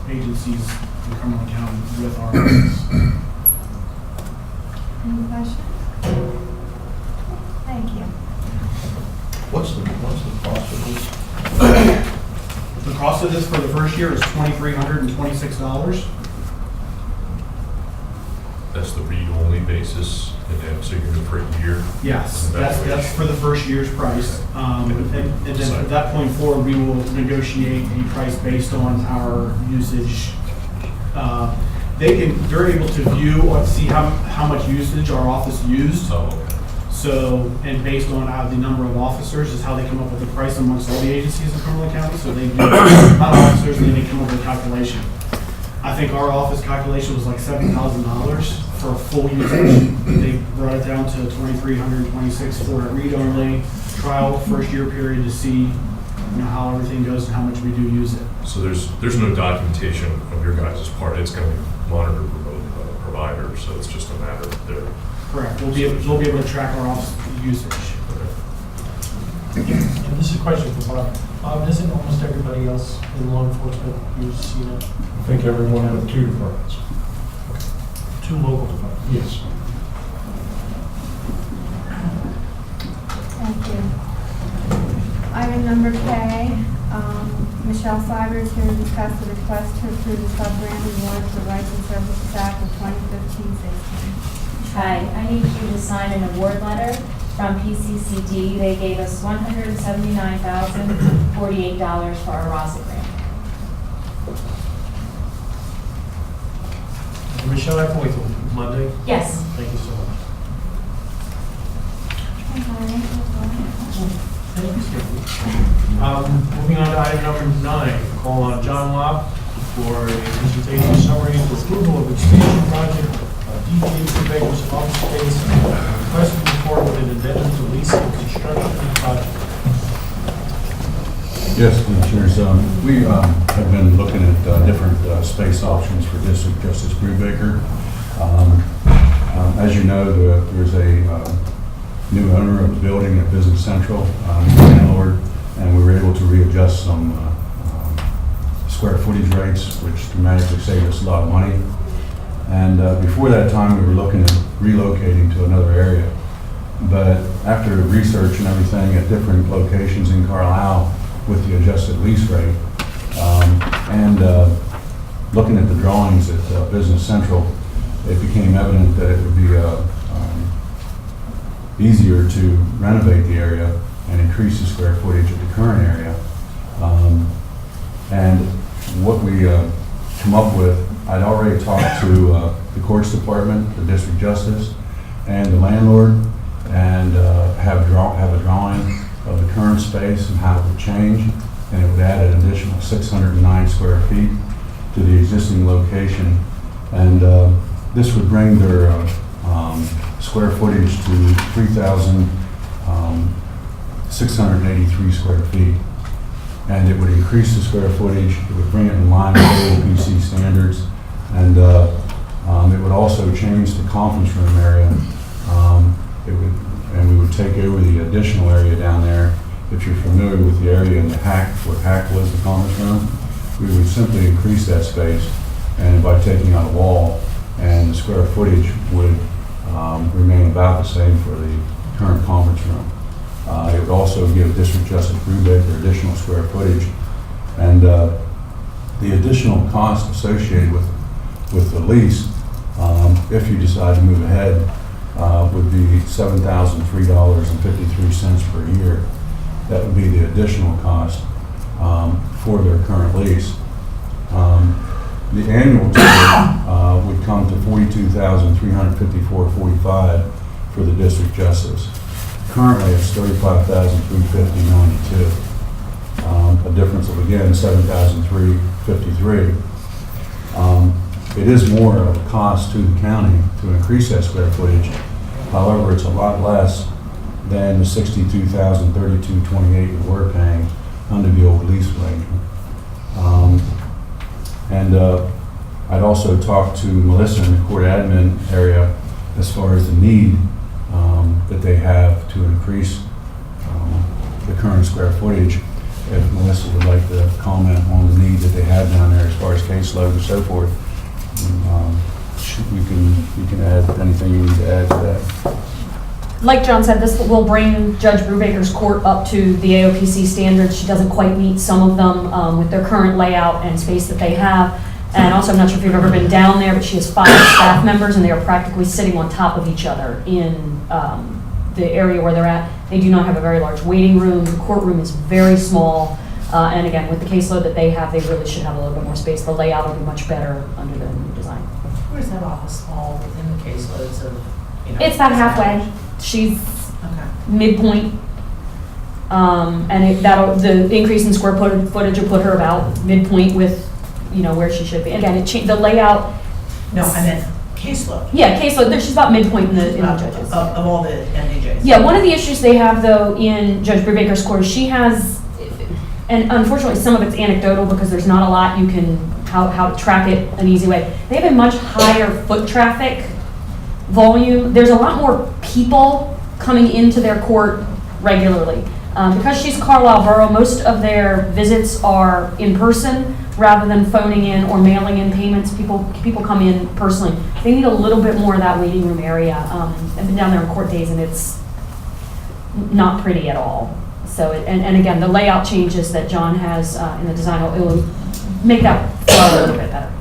agencies in Cumberland County with our office. Any questions? Thank you. What's the cost of this? The cost of this for the first year is $2,326. That's the read-only basis, and then, so you're going to for a year? Yes, that's for the first year's price. And then from that point forward, we will negotiate the price based on our usage. They're able to view or see how much usage our office used. Oh, okay. So, and based on the number of officers is how they come up with the price amongst all the agencies in Cumberland County. So they do not officers, and then they come up with a calculation. I think our office calculation was like $7,000 for a full usage. They brought it down to $2,326 for a read-only trial first year period to see how everything goes and how much we do use it. So there's no documentation of your guys' part. It's going to be monitored by both providers, so it's just a matter of their... Correct. We'll be able to track our office usage. And this is a question for Bob. Bob, doesn't almost everybody else in law enforcement use CNET? I think everyone in the two departments. Two local departments? Yes. Thank you. Item number K, Michelle Cyber is here to discuss the request to approve the sub-grant award for Rights and Services Act of 2015-16. Hi, I need you to sign an award letter from PCCD. They gave us $179,048 for our RASA grant. Michelle, I can wait till Monday? Yes. Thank you so much. Thank you, Stephanie. Moving on to item number 9, call on John Lobb for a presentation summary for approval of expansion project of DPH Vegas office space, requesting report with an addendum to lease and construction project. Yes, Commissioners, we have been looking at different space options for District Justice Brubaker. As you know, there's a new owner of the building at Business Central, new landlord, and we were able to readjust some square footage rates, which dramatically saved us a lot of money. And before that time, we were looking at relocating to another area. But after research and everything at different locations in Carlisle with the adjusted lease rate, and looking at the drawings at Business Central, it became evident that it would be easier to renovate the area and increase the square footage of the current area. And what we come up with, I'd already talked to the courts department, the district justice, and the landlord, and have a drawing of the current space and how it would change, and it would add an additional 609 square feet to the existing location. And this would bring their square footage to 3,683 square feet. And it would increase the square footage, it would bring it in line with AOPC standards, and it would also change the conference room area. And we would take over the additional area down there. If you're familiar with the area in the hack, where hack was the conference room, we would simply increase that space, and by taking out a wall, and the square footage would remain about the same for the current conference room. It would also give District Justice Brubaker additional square footage, and the additional cost associated with the lease, if you decide to move ahead, would be $7,003.53 per year. That would be the additional cost for their current lease. The annual total would come to $42,354.45 for the district justice. Currently, it's $35,350.92. A difference of, again, $7,353. It is more of a cost to the county to increase that square footage. However, it's a lot less than the $62,032.28 we were paying under the old lease arrangement. I'd also talked to Melissa in the court admin area as far as the need that they have to increase the current square footage. If Melissa would like to comment on the need that they have down there as far as caseload and so forth, you can add anything you need to add to that. Like John said, this will bring Judge Brubaker's court up to the AOPC standards. She doesn't quite meet some of them with their current layout and space that they have. And also, I'm not sure if you've ever been down there, but she has 5 staff members, and they are practically sitting on top of each other in the area where they're at. They do not have a very large waiting room. The courtroom is very small. And again, with the caseload that they have, they really should have a little bit more space. The layout will be much better under the new design. Where's that office hall within the caseloads of, It's about halfway. She's midpoint. And the increase in square footage will put her about midpoint with, where she should be. Again, the layout. No, I meant caseload. Yeah, caseload. She's about midpoint in the judges. Of all the MDJs. Yeah, one of the issues they have, though, in Judge Brubaker's court, she has, and unfortunately some of it's anecdotal because there's not a lot you can, how to track it an easy way. They have a much higher foot traffic volume. There's a lot more people coming into their court regularly. Because she's Carlisle Borough, most of their visits are in person rather than phoning in or mailing in payments. People come in personally. They need a little bit more of that waiting room area. I've been down there on court days, and it's not pretty at all. So, and again, the layout changes that John has in the design, it will make that flow a little bit better.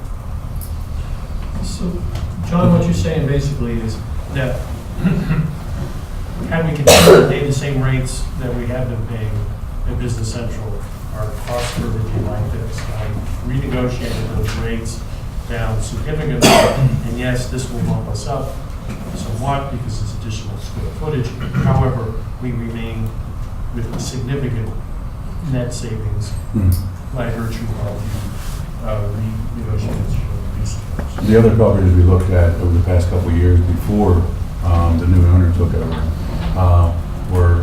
So, John, what you're saying basically is that had we continued to pay the same rates that we have been paying at Business Central, our cost per would be like this. Renegotiated those rates down significantly, and yes, this will bump us up somewhat because it's additional square footage. However, we remain with significant net savings by virtue of the renegotiation of the lease. The other properties we looked at over the past couple of years before the new owner took over were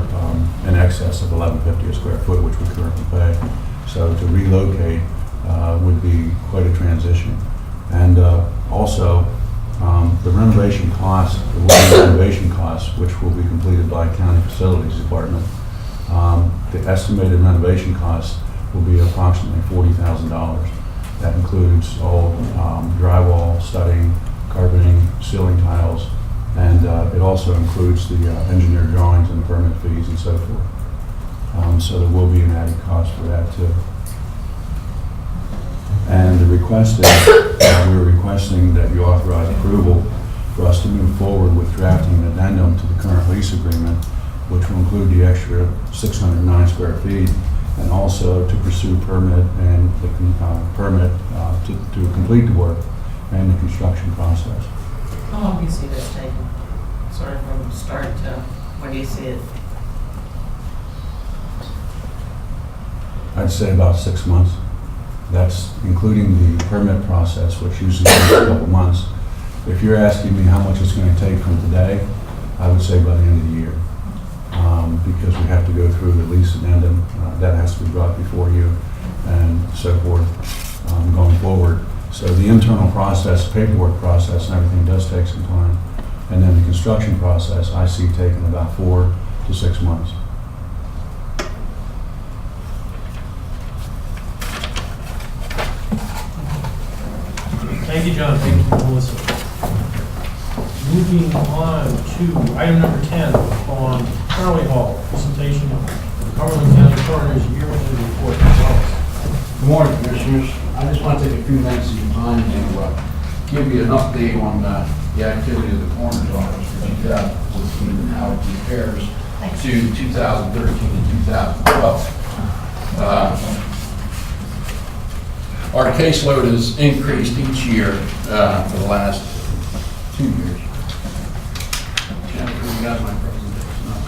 in excess of $11.50 a square foot, which we currently pay. So to relocate would be quite a transition. And also, the renovation costs, the renovation costs, which will be completed by County Facilities Department, the estimated renovation cost will be approximately $40,000. That includes all drywall, studding, carpeting, ceiling tiles, and it also includes the engineer drawings and permit fees and so forth. So there will be an added cost for that too. And the request is, we're requesting that you authorize approval for us to move forward with drafting an addendum to the current lease agreement, which will include the extra 609 square feet, and also to pursue permit and the permit to complete the work and the construction process. How long do you see this taking? Sort of from start to, when do you see it? I'd say about 6 months. That's including the permit process, which usually takes a couple months. If you're asking me how much it's going to take from today, I would say by the end of the year. Because we have to go through the lease addendum, that has to be brought before you and so forth going forward. So the internal process, paperwork process and everything does take some time. And then the construction process, I see taking about 4 to 6 months. Thank you, John. Thank you, Melissa. Moving on to item number 10 on Charlie Hall, presentation of the Cumberland County Coroner's year-end report. Good morning, Commissioners. I just want to take a few minutes of your time to give you an update on the activity of the Coroner's Office for 2014 and how it compares to 2013 and 2012. Our caseload has increased each year for the last 2 years. Jennifer, you got my presentation up.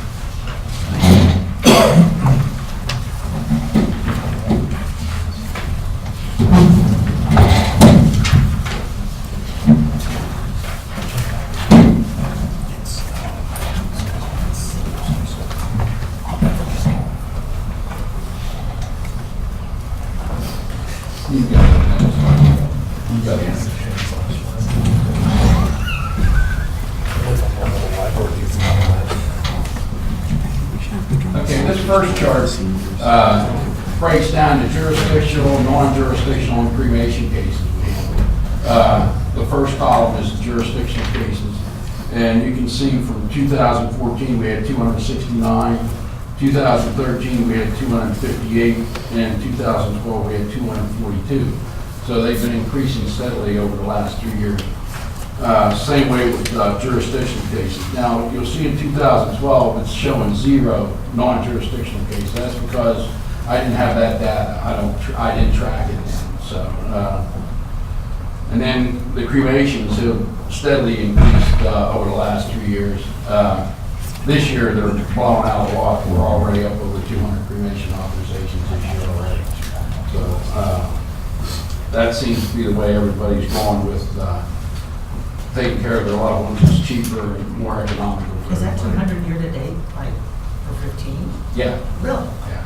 You got it. You got it. Okay, this first chart breaks down the jurisdictional, non-jurisdictional, and cremation cases. The first column is the jurisdictional cases. And you can see from 2014, we had 269. 2013, we had 258. And 2012, we had 242. So they've been increasing steadily over the last 3 years. Same way with jurisdictional cases. Now, you'll see in 2012, it's showing 0 non-jurisdictional cases. That's because I didn't have that data. I didn't track it then. So, and then the cremations have steadily increased over the last 3 years. This year, they're blowing out of the water. We're already up over 200 cremation authorizations this year already. So that seems to be the way everybody's going with taking care of their loved ones. It's cheaper and more economical. Is that 200 year to date, like for 15? Yeah. Really? Yeah.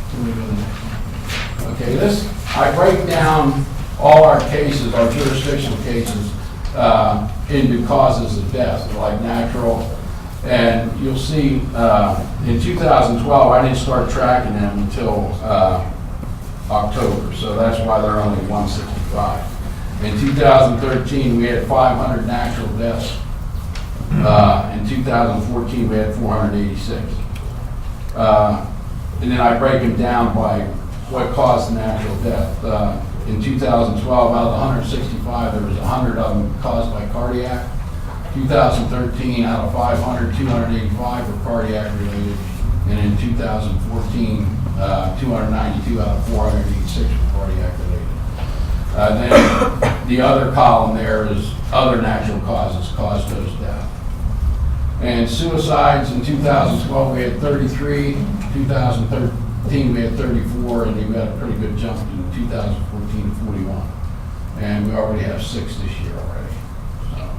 Can we go to the next one? Okay, this, I break down all our cases, our jurisdictional cases, into causes of death, like natural. And you'll see in 2012, I didn't start tracking them until October, so that's why they're only 165. In 2013, we had 500 natural deaths. In 2014, we had 486. And then I break them down by what caused the natural death. In 2012, out of the 165, there was 100 of them caused by cardiac. 2013, out of 500, 285 were cardiac related. And in 2014, 292 out of 486 were cardiac related. Then the other column there is other natural causes caused those deaths. And suicides in 2012, we had 33. 2013, we had 34, and we had a pretty good jump in 2014 to 41. And we already have 6 this year already. So,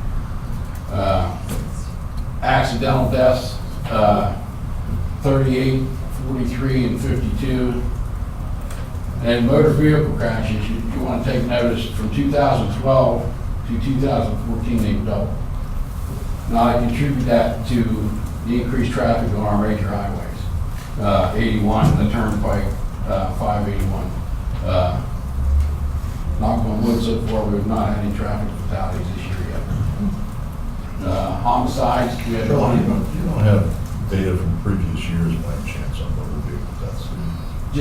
accidental deaths, 38 43 and 52. And motor vehicle crashes, you want to take notice from 2012 to 2014, they doubled. Now, I contribute that to the increased traffic on our major highways. 81, the Turnpike, 581. Knock on wood, so far, we've not had any traffic fatalities this year yet. Homicides, we had Charlie, one. you don't have data from previous years by any chance on motor vehicles, that's. I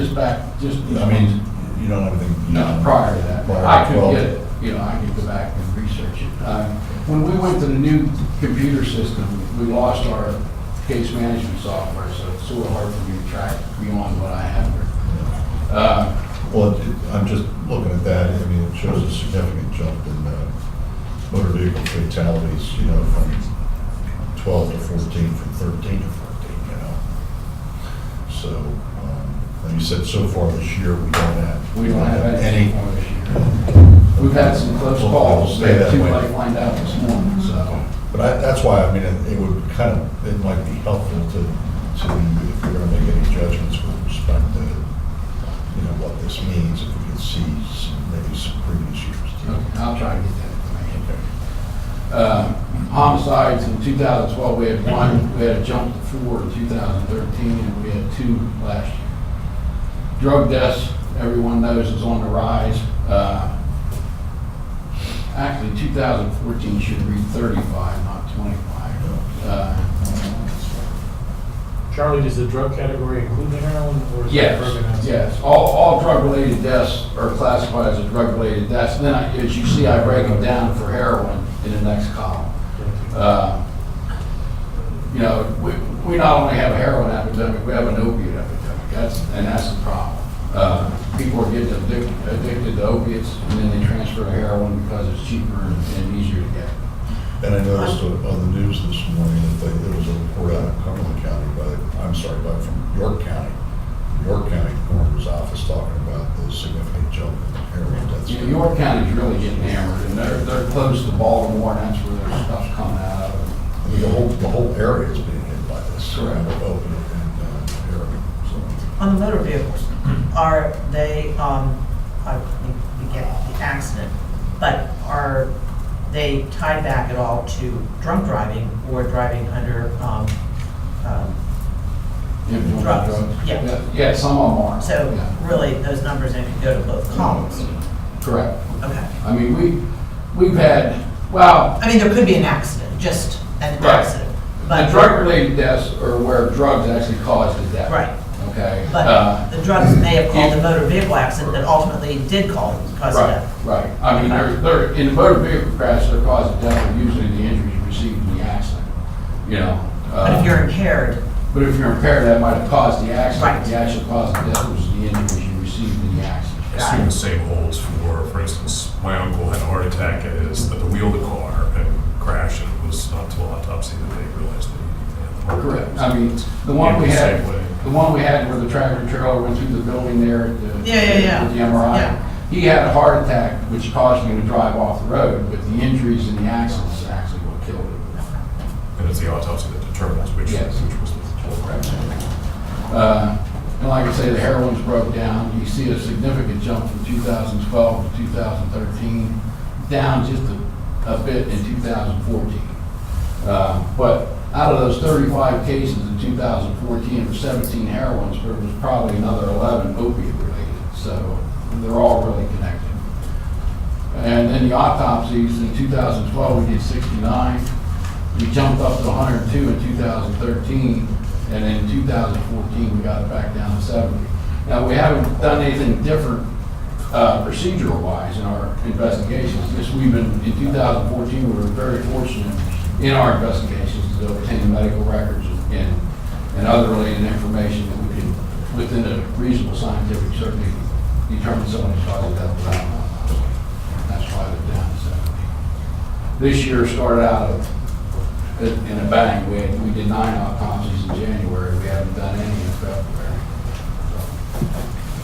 mean, you don't have anything. No, prior to that. Prior to I could 12. get it, I could go back and research it. When we went to the new computer system, we lost our case management software, so it's sort of hard for me to track beyond what I have here. Well, I'm just looking at that, I mean, it shows a significant jump in motor vehicle fatalities, from 12 to 14, from 13 to 14, So, and you said so far this year, we don't have any. So far this year. We've had some close calls, we had two lined out this morning, so. But that's why, I mean, it would it might be helpful to if we're gonna make any judgments with respect to, what this means, if we could see maybe some previous years too. Okay, I'll try to get that information. Homicides in 2012, we had one, we had a jump to 4 in 2013, and we had 2 last year. Drug deaths, everyone knows, is on the rise. Actually, 2014 should read 35, not 25. Charlie, does the drug category include the heroin? Or is that broken out? Yes. All drug-related deaths are classified as drug-related deaths. Then, as you see, I break them down for heroin in the next column. We not only have a heroin epidemic, we have an opiate epidemic. That's the problem. People are getting addicted to opiates, and then they transfer to heroin because it's cheaper and easier to get. And I noticed on the news this morning that there was a report out of Cumberland County from York County. York County Coroner's Office talking about the significant jump in heroin deaths. York County's really getting hammered, and they're close to Baltimore, and that's where their stuff's coming out of. I mean, the whole area is being hit by this. Correct. Open and heroin. On the motor vehicles, are they, I think we get the accident, but are they tied back at all to drunk driving or driving under drugs? Yeah, some of them are. So really, those numbers then could go to both columns. Correct. Okay. I mean, we've had, well. I mean, there could be an accident, just an Right. accident. The But drug-related deaths are where drugs actually caused the death. Right. Okay? But the drugs may have caused the motor vehicle accident that ultimately did cause the death. Right. I mean, they're in the motor vehicle crash, their cause of death are usually the injuries received in the accident. But if you're impaired. But if you're impaired, that might have caused the accident. Right. The actual cause of death was the injuries you received in the accident. I assume the same holds for instance, my uncle had a heart attack at the wheel of the car and crashed, and it was not until autopsy that they realized that he had the heart attack. Correct. I mean, the one we had where the tractor trailer went through the building there at the with the MRI. Yeah. He had a heart attack, which caused him to drive off the road, but the injuries in the accidents are actually what killed him. And it's the autopsy that determines which was the Correct. And like I say, the heroin's broke down. You see a significant jump from 2012 to 2013, down just a bit in 2014. But out of those 35 cases in 2014, there were 17 heroins, but there was probably another 11 opiate related. So they're all really connected. And then the autopsies in 2012, we did 69. We jumped up to 102 in 2013, and then in 2014, we got it back down to 70. Now, we haven't done anything different procedural-wise in our investigations. In 2014, we were very fortunate in our investigations to obtain medical records and other related information that we can, within a reasonable scientific certainty, determine someone's cause of death without knowing. That's why they're down to 70. This year started out in a bang. We did 9 autopsies in January. We haven't done any in February.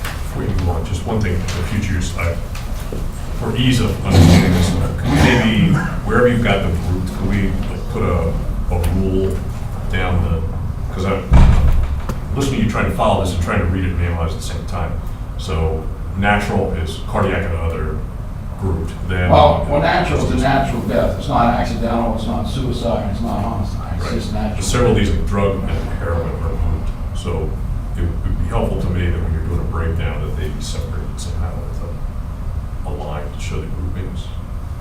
Before you move on, just one thing for future use, for ease of understanding this, could we maybe, wherever you've got the route, could we put a rule down because I'm listening to you trying to follow this and trying to read it and analyze at the same time. So natural is cardiac and other grouped, then. Well, natural is a natural death. It's not accidental, it's not suicide, it's not homicide, it's just natural. Several of these, like drug and heroin, are grouped. So it would be helpful to me that when you're doing a breakdown, that they be separated somehow with a line to show the groupings.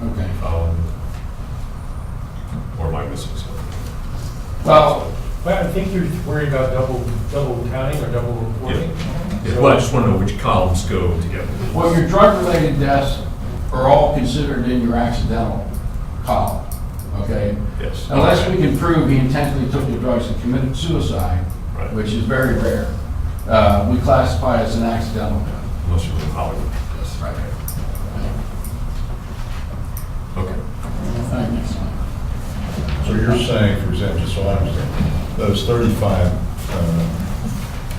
Okay. Or am I missing something? Well, I think you're worried about double counting or double reporting. Yeah, well, I just want to know which columns go together. well, your drug-related deaths are all considered in your accidental column, okay? Yes. Unless we can prove he intentionally took the drugs and committed suicide, Right. which is very rare, we classify it as an accidental death. Unless you're in Hollywood. That's right. Okay. Next slide. So you're saying, for example, just so I understand, those 35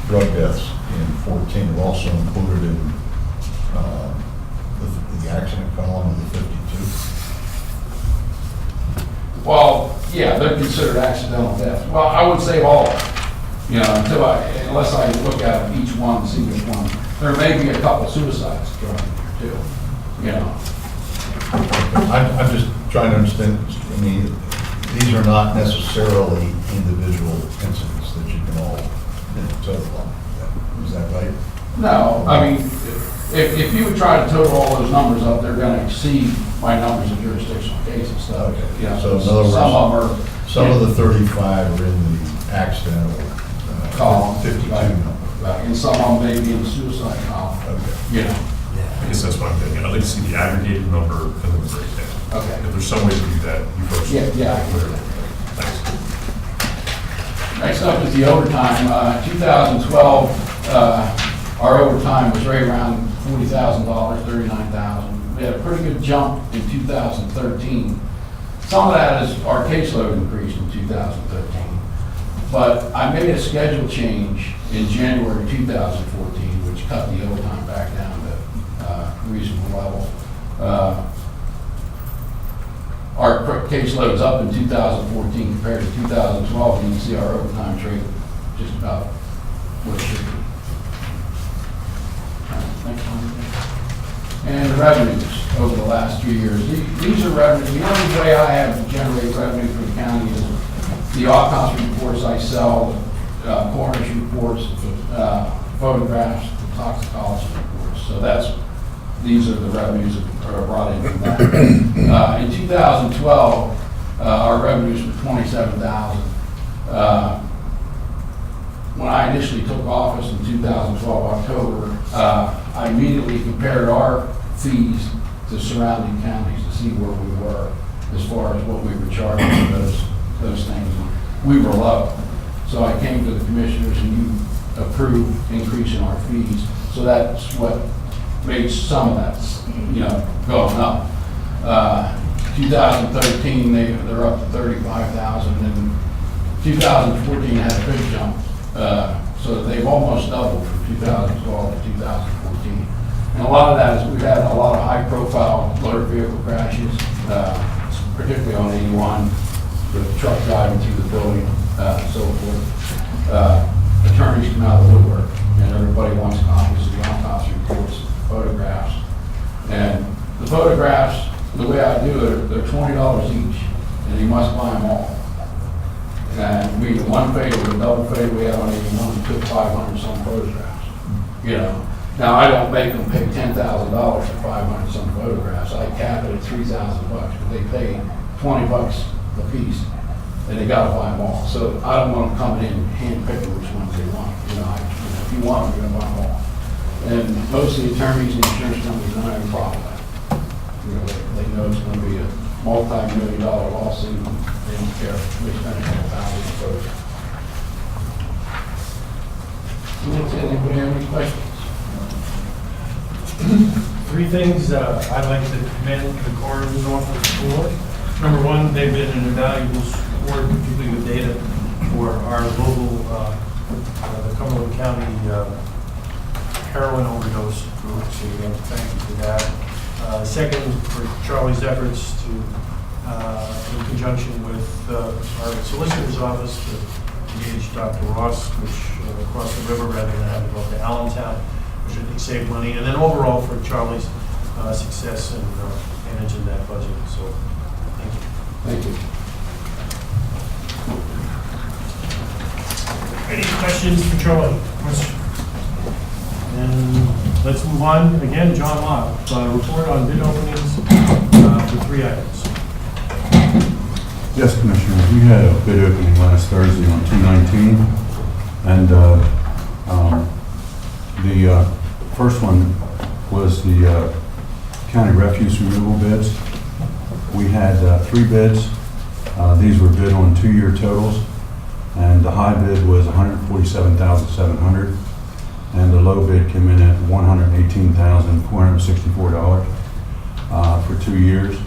drug deaths in 14 are also included in the accident column of the 52? Well, yeah, they're considered accidental deaths. Well, I would say all, unless I look at each one, see which one. There may be a couple suicides thrown in there too, I'm just trying to understand, I mean, these are not necessarily individual incidents that you can all total on. Is that right? No, I mean, if you would try to total all those numbers up, they're gonna exceed my numbers of jurisdictional cases stuff. Okay. Yeah, So in other words, some of them are. some of the 35 are in the accidental Column. 52 Right. number. Right, and some of them may be in the suicide column, Okay. I guess that's what I'm thinking. I'd like to see the aggregated number and then the breakdown. Okay. If there's some way to do that, you folks. Yeah, I can do that. Thanks. Next up is the overtime. 2012, our overtime was right around $40,000, $39,000. We had a pretty good jump in 2013. Some of that is our caseload increased in 2013. But I made a schedule change in January 2014, which cut the overtime back down to a reasonable level. Our caseload's up in 2014 compared to 2012, and you can see our overtime rate just about what it should be. Next one. And the revenues over the last 3 years. These are revenues. The only way I have to generate revenue for the county is the autopsy reports I sell, coroner's reports, photographs, toxicology reports. So these are the revenues that are brought in from that. In 2012, our revenues were $27,000. When I initially took office in 2012, October, I immediately compared our fees to surrounding counties to see where we were as far as what we were charging for those things. We were low. So I came to the commissioners and you approved increasing our fees. So that's what made some of that, going up. 2013, they're up to 35,000, and 2014 had a big jump. So they've almost doubled from 2012 to 2014. And a lot of that is we've had a lot of high-profile motor vehicle crashes, particularly on 81, with the truck driving through the building, so forth. Attorneys come out of the woodwork, and everybody wants copies of the autopsy reports, photographs. And the photographs, the way I do it, they're $20 each, and you must buy them all. And we, one fatal, a double fatal, we had on 81, we took 500 some photographs. Now I don't make them pay $10,000 for 500 some photographs. I cap it at $3,000, but they pay $20 a piece, and they gotta buy them all. So I don't want them coming in and hand picking which ones they want. If you want them, you're gonna buy them all. And most of the attorneys and insurance companies don't have a problem with that. They know it's gonna be a multi-million-dollar lawsuit, and they don't care if we spend a couple thousand for it. Does anybody have any questions? Three things I'd like to commend the coroner's office for. Number one, they've been an invaluable support, particularly with data for our local, the Cumberland County heroin overdose group. So we want to thank you for that. Second, for Charlie's efforts to, in conjunction with our solicitor's office, to engage Dr. Ross, which across the river rather than having to go up to Allentown, which I think saved money. And then overall for Charlie's success in managing that budget. So, thank you. Thank you. Any questions for Charlie? And let's move on. Again, John Locke, report on bid openings for 3 items. Yes, Commissioner, we had a bid opening last Thursday on 219, and the first one was the county refuse removal bids. We had 3 bids. These were bid on 2-year totals, and the high bid was $147,700, and the low bid came in at $118,464 for 2 years,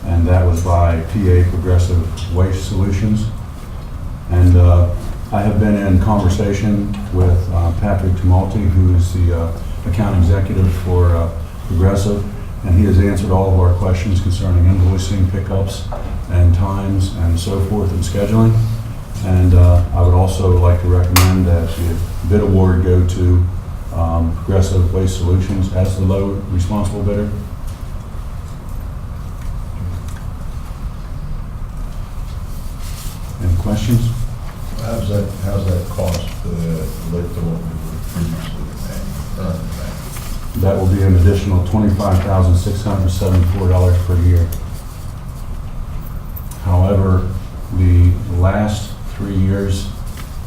and that was by PA Progressive Waste Solutions. And I have been in conversation with Patrick Tumulty, who is the account executive for Progressive, and he has answered all of our questions concerning invoicing, pickups, and times, and so forth, and scheduling. And I would also like to recommend that the bid award go to Progressive Waste Solutions as the low responsible bidder. Any questions? How's that cost relate to what we were previously paying? That will be an additional $25,674 per year. However, the last 3 years,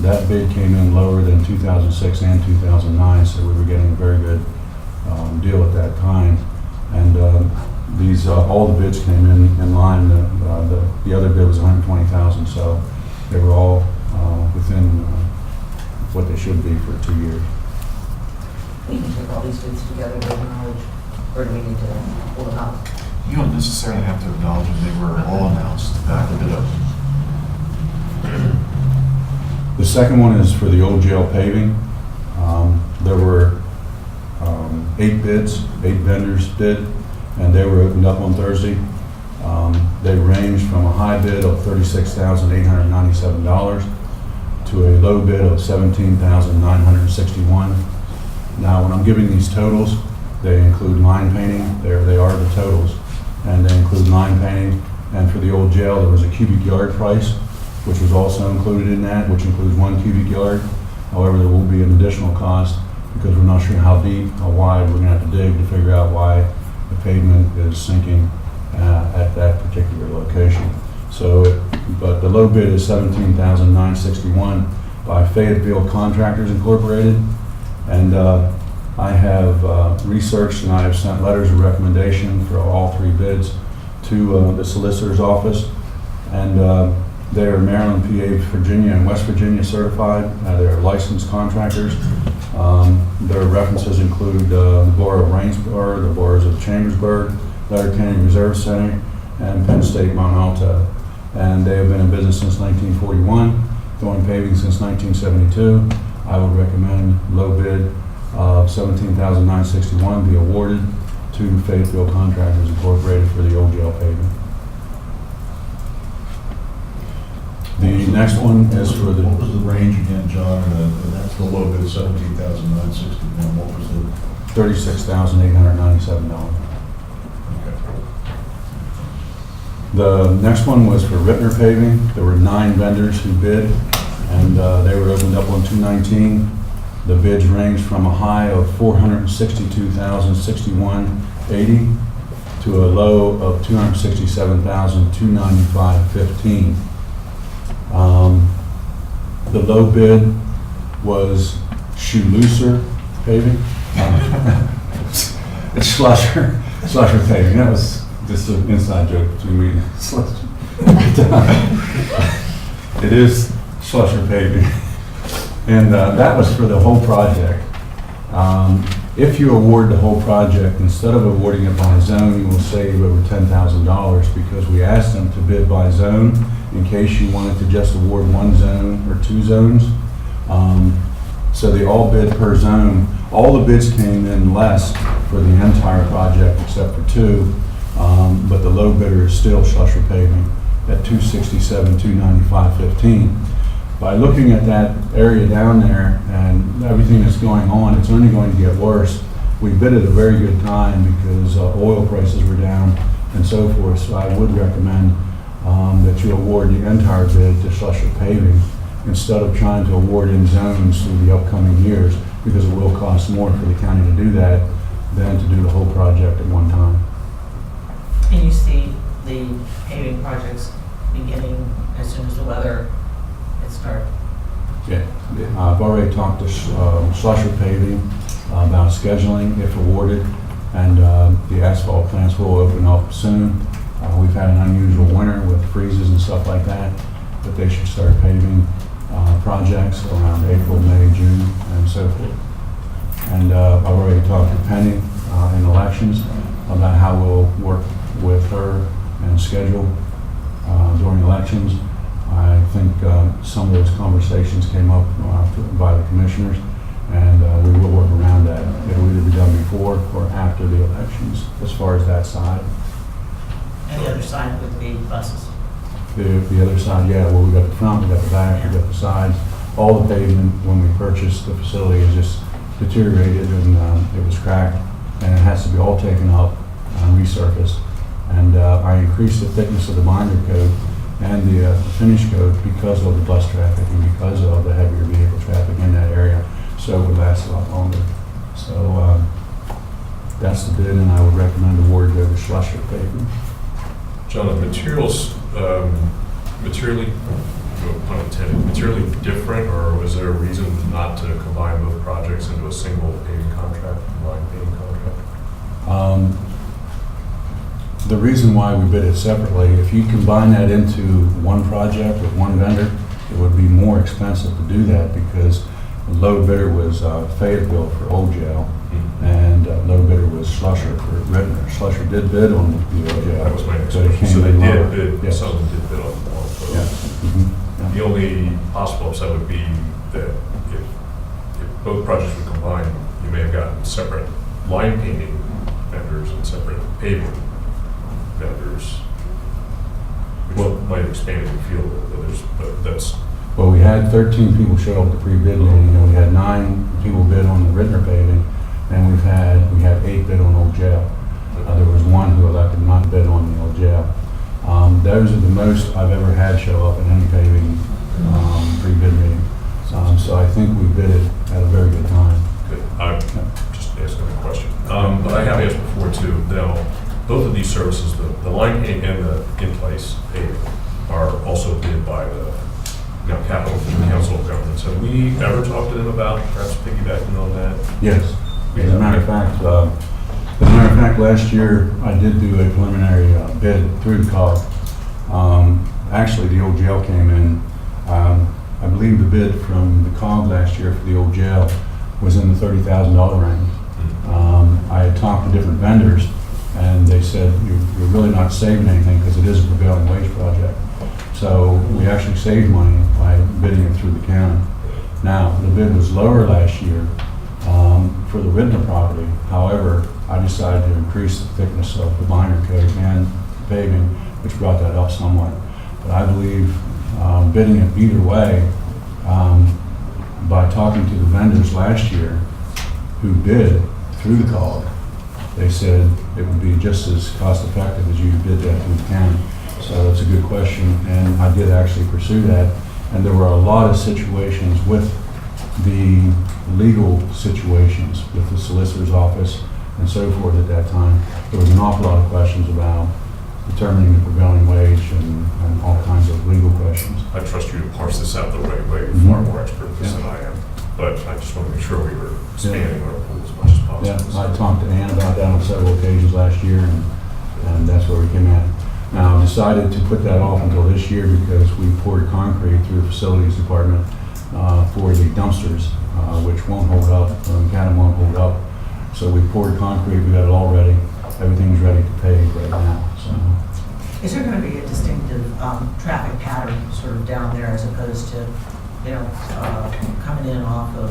that bid came in lower than 2006 and 2009, so we were getting a very good deal at that time. And these all the bids came in line. The other bid was $120,000, so they were all within what they should be for 2 years. We can take all these bids together with knowledge, or do we need to pull them out? You don't necessarily have to acknowledge them, they were all announced back the bid open. The second one is for the old jail paving. There were 8 bids, 8 vendors bid, and they were opened up on Thursday. They ranged from a high bid of $36,897 to a low bid of $17,961. Now, when I'm giving these totals, they include line painting. They are the totals, and they include line painting. And for the old jail, there was a cubic yard price, which was also included in that, which includes 1 cubic yard. However, there will be an additional cost because we're not sure how deep, how wide we're going to have to dig to figure out why the pavement is sinking at that particular location. So, but the low bid is $17,961 by Fayetteville Contractors Incorporated. And I have researched and I have sent letters of recommendation for all 3 bids to the solicitor's office. And they are Maryland, PA, Virginia, and West Virginia certified. They're licensed contractors. Their references include the Borough of Rainsboro, the boroughs of Chambersburg, Letterkenny Reserve Center, and Penn State Mount Alto. And they have been in business since 1941, doing paving since 1972. I would recommend low bid of $17,961 be awarded to Fayetteville Contractors Incorporated for the old jail paving. The next one is for the... What was the range again, John? That's the low bid, $17,961. What was the... $36,897. The next one was for Rittner paving. There were 9 vendors who bid, and they were opened up on 219. The bids ranged from a high of $462,061.80 to a low of $267,295.15. The low bid was Shoe Looser paving. It's Slusher paving. That was just an inside joke between me and Slusher. It is Slusher paving. And that was for the whole project. If you award the whole project, instead of awarding it by zone, you will save over $10,000 because we asked them to bid by zone in case you wanted to just award 1 zone or 2 zones. So they all bid per zone. All the bids came in less for the entire project except for 2, but the low bidder is still Slusher paving at $267,295.15. by looking at that area down there and everything that's going on, it's only going to get worse. We bid at a very good time because oil prices were down and so forth, so I would recommend that you award the entire bid to Schlusser Paving instead of trying to award in zones through the upcoming years, because it will cost more for the county to do that than to do the whole project at one time. And you see the paving projects beginning as soon as the weather gets started? Yeah, I've already talked to Schlusser Paving about scheduling if awarded, and the asphalt plants will open up soon. We've had an unusual winter with freezes and stuff like that, but they should start paving projects around April, May, June, and so forth. And I've already talked to Penny in elections about how we'll work with her and schedule during elections. I think some of those conversations came up by the commissioners, and we will work around that. It'll either be done before or after the elections, as far as that side. And the other side would be buses. The other side, yeah, well, we got the front, we got the back, we got the sides. All the pavement, when we purchased the facility, is just deteriorated and it was cracked, and it has to be all taken up and resurfaced. And I increased the thickness of the binder coat and the finish coat because of the bus traffic and because of the heavier vehicle traffic in that area, so it would last a lot longer. So that's the bid, and I would recommend award go to Schlusser Paving. John, the materials, materially, no pun intended, materially different, or was there a reason not to combine both projects into a single paving contract, combined paving contract? The reason why we bid it separately, if you combine that into one project with one vendor, it would be more expensive to do that because the low bidder was Fayetteville for Old Jail, and low bidder was Schlusser for Rittner. Schlusser did bid on the Old Jail. That was my next but it question. came So they in did lower. bid, Yes. some of them did bid on both. Yeah. Yeah. The only possible upset would be that if both projects were combined, you may have gotten separate line painting vendors and separate paving vendors, which might have expanded the field a little bit, but that's... Well, we had 13 people show up at the pre-bid meeting, and we had 9 people bid on the Rittner paving, and we had 8 bid on Old Jail. There was one who elected not to bid on the Old Jail. Those are the most I've ever had show up in any paving pre-bid meeting. So I think we bid it at a very good time. Good. I'm just asking a question. But I have asked before too. Now, both of these services, the line paint and the in-place paving, are also bid by the Capital Council of Governments. Have we ever talked to them about perhaps piggybacking on that? Yes. As a matter of fact, last year I did do a preliminary bid through the COG. Actually, the Old Jail came in. I believe the bid from the COG last year for the Old Jail was in the $30,000 range. I had talked to different vendors, and they said you're really not saving anything because it is a prevailing wage project. So we actually saved money by bidding it through the county. Now, the bid was lower last year for the Rittner property. However, I decided to increase the thickness of the binder coat and the paving, which brought that up somewhat. But I believe bidding it either way, by talking to the vendors last year who bid through the COG, they said it would be just as cost effective as you did that through the county. So that's a good question, and I did actually pursue that. And there were a lot of situations with the legal situations with the solicitor's office and so forth at that time. There was an awful lot of questions about determining the prevailing wage and all kinds of legal questions. I trust you to parse this out the right way. You're far more expert at this than I am. But I just want to make sure we were expanding our pool as much as possible. Yeah, I talked to Ann about that on several occasions last year, and that's where we came at. Now, I decided to put that off until this year because we poured concrete through the facilities department for the dumpsters, which won't hold up, Cadam won't hold up. So we poured concrete, we got it all ready. Everything's ready to pave right now, so. Is there going to be a distinctive traffic pattern sort of down there as opposed to, coming in off of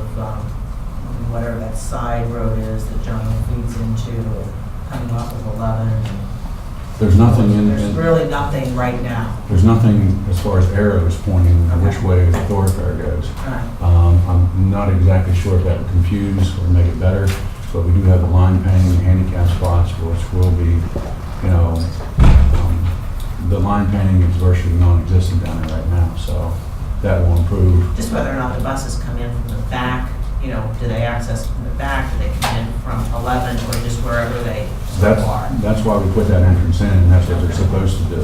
whatever that side road is that John feeds into, or coming off of 11? There's nothing in, There's really nothing right now. there's nothing as far as arrows pointing which way the thoroughfare goes. Right. I'm not exactly sure if that would confuse or make it better, but we do have the line painting, the handicap spots, which will be, you know, the line painting is virtually non-existent down there right now, so that will improve. Just whether or not the buses come in from the back, you know, do they access from the back, do they come in from 11, or just wherever they so are? That's why we put that entrance in, and that's what they're supposed to do.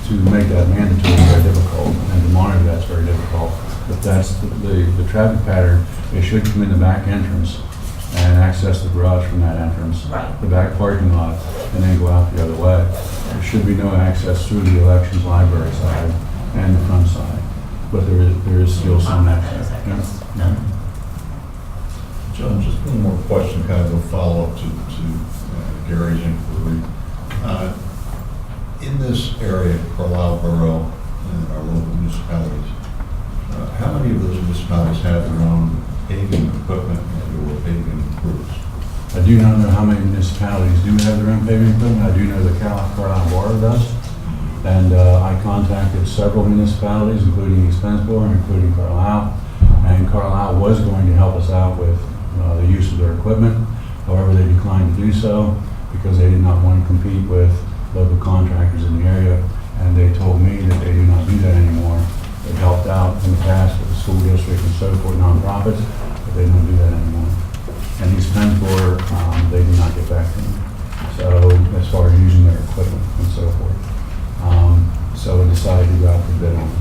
To make that mandatory is very difficult, and to monitor that's very difficult. But that's the traffic pattern. They should come in the back entrance and access the garage from that entrance, the back parking lot, and then go out the other way. There should be no access through the elections library side and the front side, but there is still some access. Yeah. John, just one more question, kind of a follow-up to Gary's inquiry. In this area, Carlisle Borough and our local municipalities, how many of those municipalities have their own paving equipment and/or paving crews? I do not know how many municipalities do have their own paving equipment. I do know that Carlisle Borough does. And I contacted several municipalities, including East Pennsboro, including Carlisle. And Carlisle was going to help us out with the use of their equipment. However, they declined to do so because they did not want to compete with local contractors in the area. And they told me that they do not do that anymore. They helped out in the past with the school district and so forth, nonprofits, but they don't do that anymore. And East Pennsboro, they do not get back to me. So as far as using their equipment and so forth. So we decided to go out for bid on it.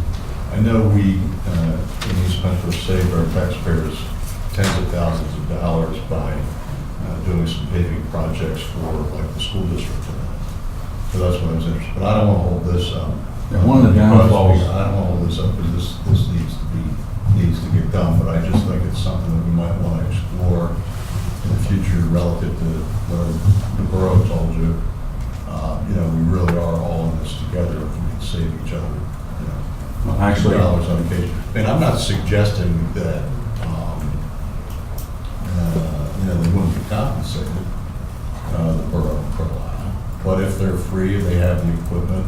I know we, in East Pennsboro, saved our taxpayers tens of thousands of dollars by doing some paving projects for like the school district. So that's what I was interested in. But I don't want to hold this up. And one of the downfalls. I don't want to hold this up because this needs to get done, but I just think it's something that we might want to explore in the future relative to what the borough told you. You know, we really are all in this together if we can save each other, you know, Well, actually, dollars on occasion. And I'm not suggesting that, you know, they wouldn't be compensated, the borough of Carlisle. But if they're free, they have the equipment,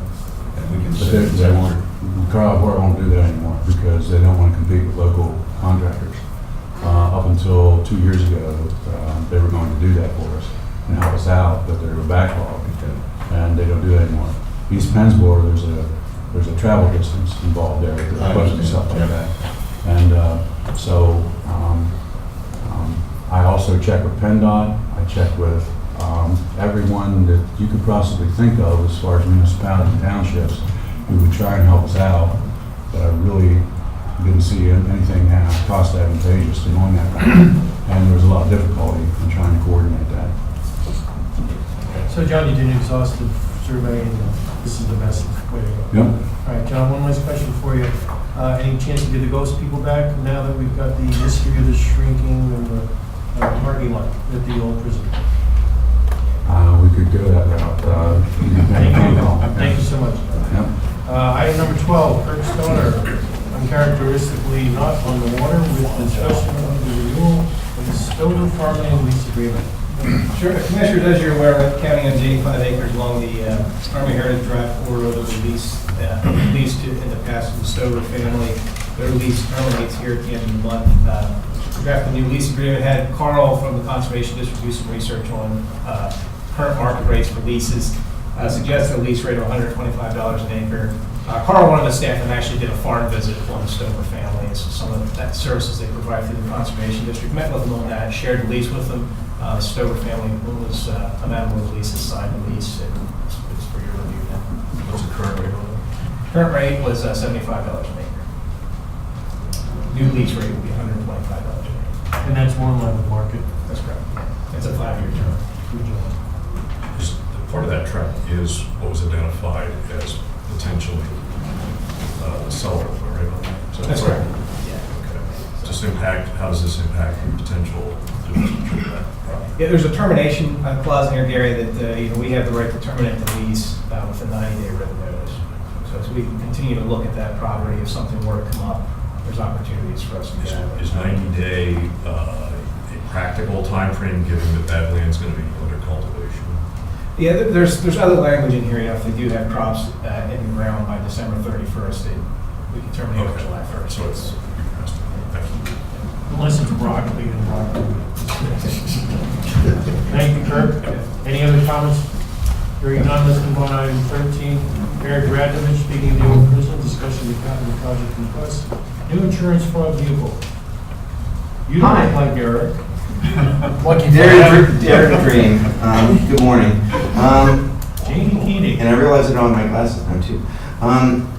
and we can But save. they won't, Carlisle Borough won't do that anymore because they don't want to compete with local contractors. Up until 2 years ago, they were going to do that for us and help us out, but they were backlogged, and they don't do that anymore. East Pennsboro, there's a travel distance involved there with the equipment and stuff like that. And so I also checked with PennDOT. I checked with everyone that you could possibly think of as far as municipalities and townships who would try and help us out, but I really didn't see anything cost advantageous to doing that. And there was a lot of difficulty in trying to coordinate that. So John, you did an exhaustive survey, and this is the best way to go. Yep. All right, John, one last question for you. Any chance to get the ghost people back now that we've got the history of the shrinking and the parking lot at the old prison? We could go that route. Thank you so much. Yep. Item number 12, Kirk Stoner, uncharacteristically not on the water with discussion of the renewal of the Stoner farmland lease agreement. Sure, Commissioners, as you're aware, the county owns 85 acres along the Army Heritage Drive corridor that we leased in the past to the Stover family. Their lease terminates here at the end of the month. Drafted a new lease agreement, had Carl from the Conservation District do some research on current market rates for leases. Suggested a lease rate of $125 an acre. Carl, one of the staff, and actually did a farm visit on the Stover family, and so some of that services they provide through the Conservation District. Met with them on that, shared the lease with them. The Stover family was amenable to the lease, signed the lease, and it's for your review now. What's the current rate on it? Current rate was $75 an acre. New lease rate would be $125 an acre. And that's more in line with market. That's correct. It's a 5-year term. Part of that track is what was identified as potentially the seller, right? Is that That's correct? correct. Okay. How does this impact the potential divestiture of that property? Yeah, there's a termination clause in here, Gary, that we have the right to terminate the lease with a 90-day written notice. So as we continue to look at that property, if something were to come up, there's opportunities for us to get out. Is 90-day a practical time frame, given that that land's going to be under cultivation? Yeah, there's other language in here, if they do have crops in the ground by December 31st, we can terminate on July 1st. So it's, thank you. Unless it's broccoli and broccoli. Thank you, Kirk. Any other comments? Hearing none, let's move on to item 13. Eric Radovich, speaking of the old prison, discussion of the capital project request. New insurance fraud vehicle. You don't look like Eric. Derek Dream. Good morning. Jamie Keating. And I realize I don't have my glasses on too.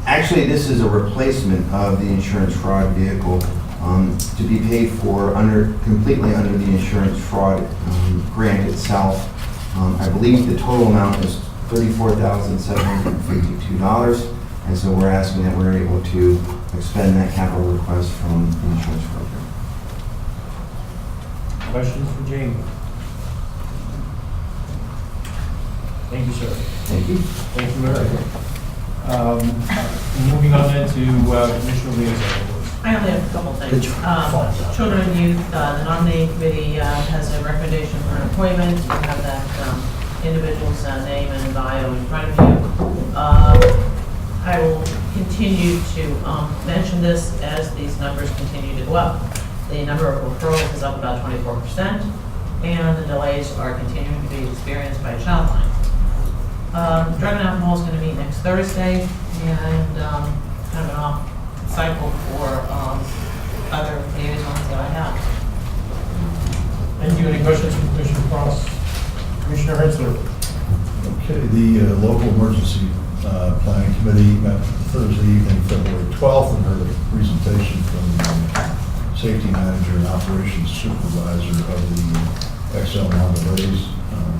Actually, this is a replacement of the insurance fraud vehicle to be paid for completely under the insurance fraud grant itself. I believe the total amount is $34,752, and so we're asking that we're able to expend that capital request from the insurance fraud grant. Questions for Jamie? Thank you, sir. Thank you. Thank you, Eric. Moving on then to Commissioner Liaison. I only have a couple things. Children and Youth, the nominating committee has a recommendation for an appointment. You have that individual's name and bio in front of you. I will continue to mention this as these numbers continue to go up. The number of referrals is up about 24%, and the delays are continuing to be experienced by Childline. Drug and Alcohol is going to meet next Thursday, and kind of an off cycle for other liaisons that I have. Thank you. Any questions from Commissioner Cross? Commissioner Herzler. Okay, the local emergency planning committee met Thursday evening, February 12th, and heard a presentation from the safety manager and operations supervisor of the XL Mondelez,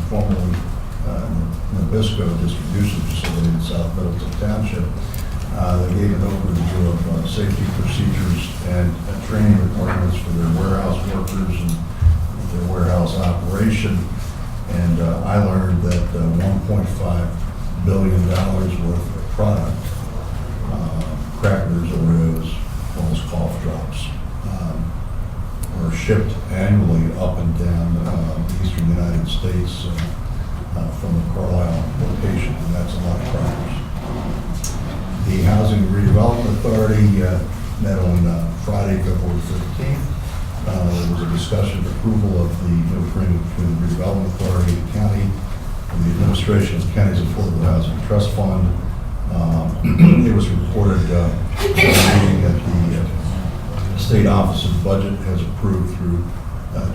formerly Nabisco distribution facility in South Middleton Township. They gave an overview of safety procedures and training requirements for their warehouse workers and their warehouse operation. And I learned that $1.5 billion worth of product, crackers, Oreos, almost cough drops, are shipped annually up and down the eastern United States from the Carlisle location, and that's a lot of crackers. The Housing and Redevelopment Authority met on Friday, February 13th. There was a discussion of approval of the new agreement between the Redevelopment Authority and the county and the administration of the county's Affordable Housing Trust Fund. It was reported at a meeting that the State Office of Budget has approved through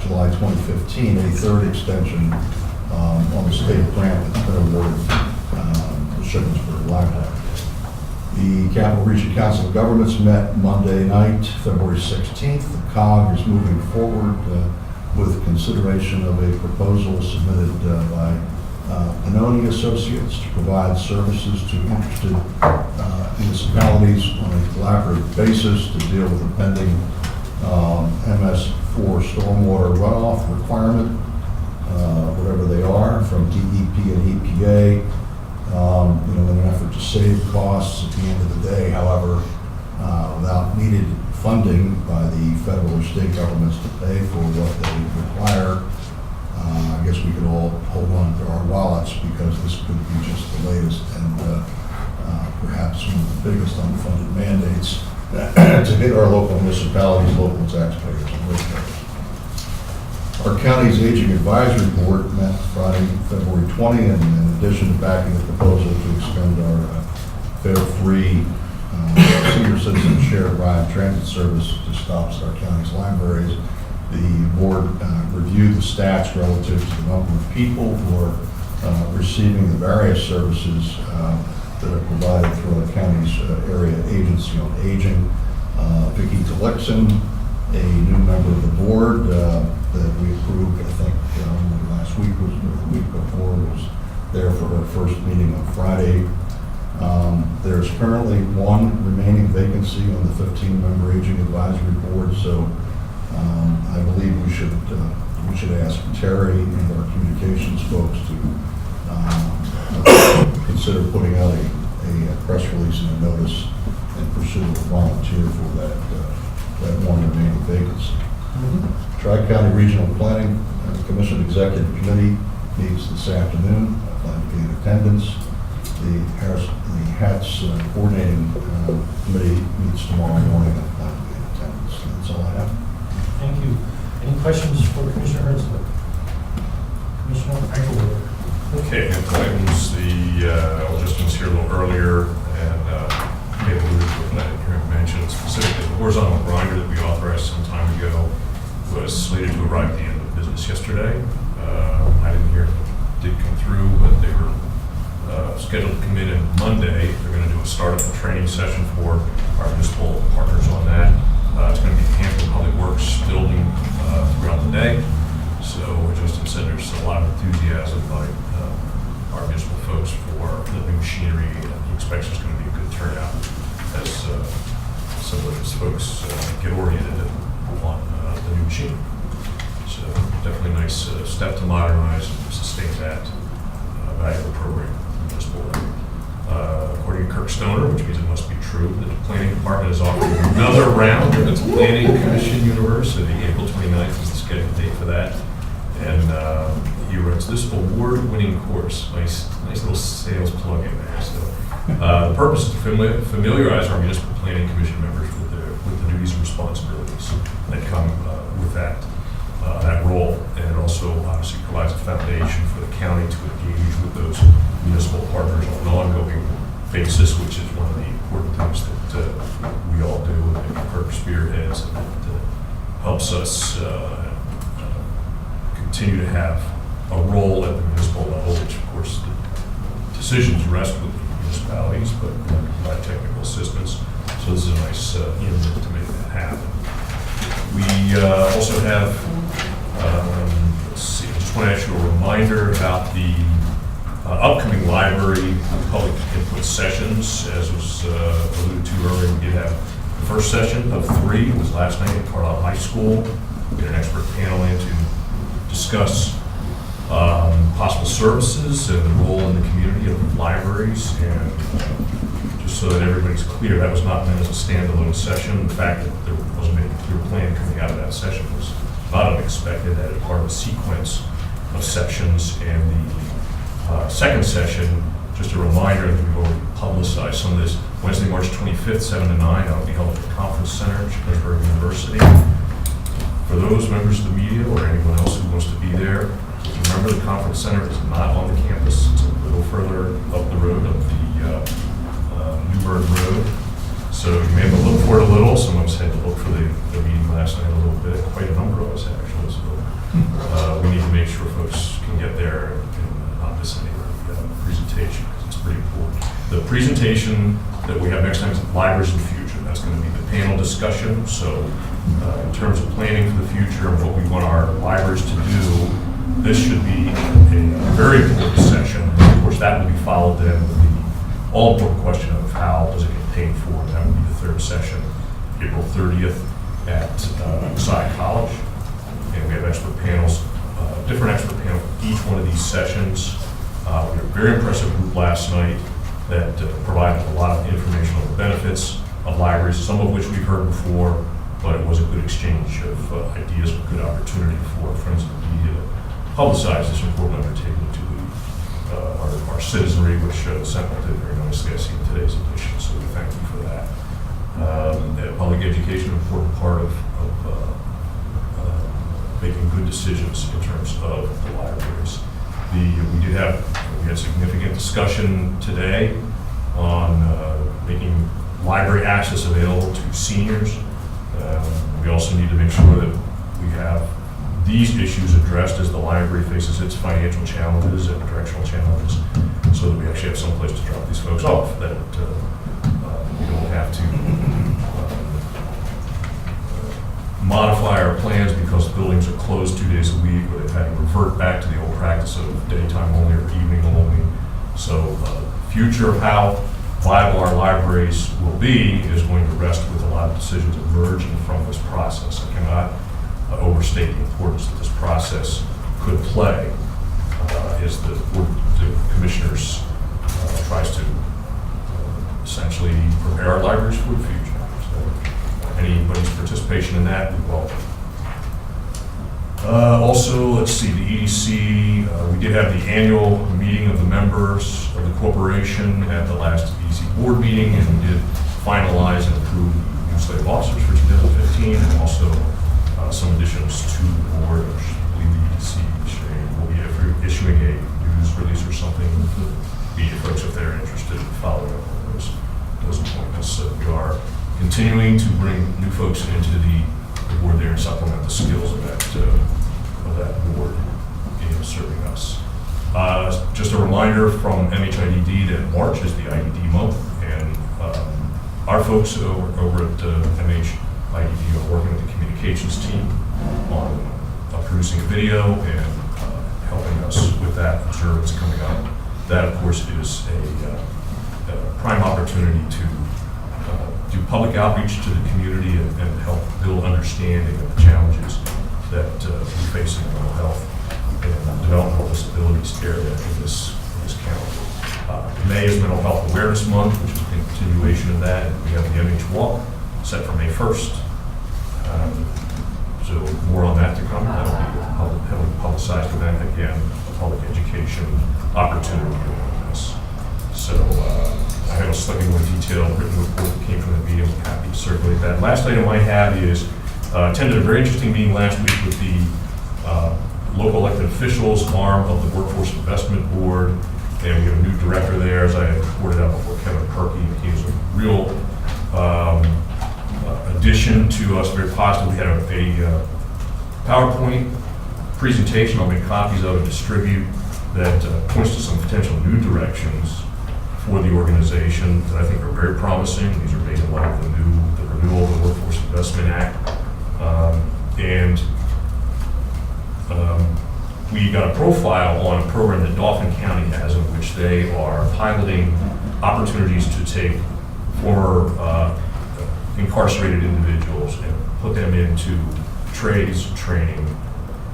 July 2015 a third extension on the state grant that's been awarded to Shippensburg Library. The Capital Region Council of Governments met Monday night, February 16th. The COG is moving forward with consideration of a proposal submitted by Pannoni Associates to provide services to interested municipalities on a collaborative basis to deal with the pending MS4 stormwater runoff requirement, whatever they are, from DEP and EPA. In an effort to save costs at the end of the day, however, without needed funding by the federal or state governments to pay for what they require, I guess we could all hold on to our wallets because this could be just the latest and perhaps one of the biggest unfunded mandates to hit our local municipalities, local taxpayers, and ratepayers. Our county's Aging Advisory Board met Friday, February 20, and in addition to backing the proposal to expend our fare-free senior citizen shared ride transit service to stops at our county's libraries, the board reviewed the stats relative to the number of people who are receiving the various services that are provided through our county's area agency on aging. Vicki Tillixon, a new member of the board that we approved, I think, last week or the week before, was there for her first meeting on Friday. There's currently one remaining vacancy on the 15-member Aging Advisory Board, so I believe we should ask Terry and our communications folks to consider putting out a press release and a notice and pursue a volunteer for that one remaining vacancy. Tri-County Regional Planning Commission Executive Committee meets this afternoon. I plan to be in attendance. The HATS coordinating committee meets tomorrow morning. I plan to be in attendance. That's all I have. Thank you. Any questions for Commissioner Herzog? Commissioner Eichelberger? Okay, next items, the adjustments here a little earlier, and maybe we would let it here mention specifically the horizontal grinder that we authorized some time ago was slated to arrive at the end of business yesterday. I didn't hear if it did come through, but they were scheduled to come in on Monday. They're going to do a startup and training session for our municipal partners on that. It's going to be the Hampton Public Works building throughout the day. So Justin said there's a lot of enthusiasm by our municipal folks for the new machinery, and he expects there's going to be a good turnout as some of those folks get oriented on the new machine. So definitely a nice step to modernize and sustain that valuable program at the municipal level. According to Kirk Stoner, which means it must be true, the planning department is offering another round of its Planning Commission University. April 29th is the scheduled date for that. And he writes, this award-winning course, nice little sales plug in there. So, the purpose is to familiarize our municipal planning commission members with the duties and responsibilities that come with that role, and it also obviously provides a foundation for the county to engage with those municipal partners on an ongoing basis, which is one of the important things that we all do, and that Kirk spearheads, and that helps us continue to have a role at the municipal level, which of course the decisions rest with the municipalities, but provide technical assistance. So this is a nice inlet to make that happen. We also have, let's see, I just want to issue a reminder about the upcoming library public input sessions. As was alluded to earlier, we did have the first session of 3. It was last night at Carlisle High School. We had an expert panel in to discuss possible services and the role in the community of libraries. And just so that everybody's clear, that was not meant as a standalone session. The fact that there wasn't any clear plan coming out of that session was not unexpected. That is part of a sequence of sections. And the second session, just a reminder, and we've already publicized some of this, Wednesday, March 25th, 7 to 9, that'll be held at the Conference Center at Chicago University. For those members of the media or anyone else who wants to be there, remember the Conference Center is not on the campus. It's a little further up the road, up the Newburgh Road. So you may have to look for it a little. Some of us had to look for the meeting last night a little bit. Quite a number of us actually. So we need to make sure folks can get there and not miss any of the presentation, because it's pretty important. The presentation that we have next time is Libraries in the Future. That's going to be the panel discussion. So in terms of planning for the future and what we want our libraries to do, this should be a very important session. Of course, that will be followed then with the all-important question of how does it get paid for. That will be the third session, April 30th at Side College. And we have expert panels, different expert panels for each one of these sessions. We had a very impressive group last night that provided a lot of information on the benefits of libraries, some of which we've heard before, but it was a good exchange of ideas, a good opportunity for friends of the media to publicize this important undertaking to our citizenry, which the Sentinel did very nicely, I see in today's edition, so we thank you for that. Public education, an important part of making good decisions in terms of the libraries. We had significant discussion today on making library access available to seniors. We also need to make sure that we have these issues addressed as the library faces its financial challenges and directional challenges, so that we actually have some place to drop these folks off, that we don't have to modify our plans because buildings are closed 2 days a week, or they've had to revert back to the old practice of daytime only or evening only. So future of how viable our libraries will be is going to rest with a lot of decisions emerging from this process. I cannot overstate the importance that this process could play as the commissioners tries to essentially prepare our libraries for the future. So anybody's participation in that, we welcome. Also, let's see, the EDC, we did have the annual meeting of the members of the corporation at the last EDC board meeting, and we did finalize and approve new slate of officers for 2015, and also some additions to the board. I believe the EDC will be issuing a news release or something with the media folks if they're interested in following up on those appointments. So we are continuing to bring new folks into the board there and supplement the skills of that board in serving us. Just a reminder from MHIDD that March is the IDD month, and our folks over at MHIDD are working with the communications team on producing a video and helping us with that observance coming up. That, of course, is a prime opportunity to do public outreach to the community and help build understanding of the challenges that we face in mental health and developmental disabilities area in this county. May is Mental Health Awareness Month, which is a continuation of that. And we have the MH Walk set for May 1st. So more on that to come. That'll be a heavily publicized event, again, a public education opportunity around this. So I have a slightly more detailed written report that came from the meeting. I'm happy to circulate that. Last item I have is attended a very interesting meeting last week with the local elected officials arm of the Workforce Investment Board, and we have a new director there, as I had reported out before, Kevin Perkey. He was a real addition to us, very positive. We had a PowerPoint presentation I'll make copies of and distribute that points to some potential new directions for the organization that I think are very promising. These are made in light of the renewal of the Workforce Investment Act. We got a profile on a program that Dauphin County has in which they are piloting opportunities to take former incarcerated individuals and put them into trades training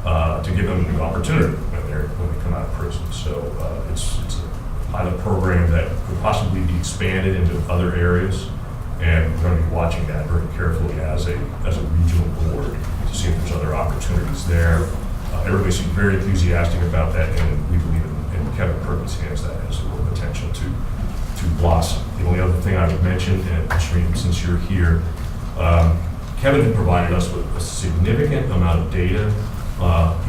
to give them a new opportunity when they come out of prison. So it's a pilot program that could possibly be expanded into other areas, and we're going to be watching that very carefully as a regional board to see if there's other opportunities there. Everybody seems very enthusiastic about that, and we believe in Kevin Perkins' hands that has a real potential to blossom. The only other thing I would mention, and Shereen, since you're here, Kevin had provided us with a significant amount of data,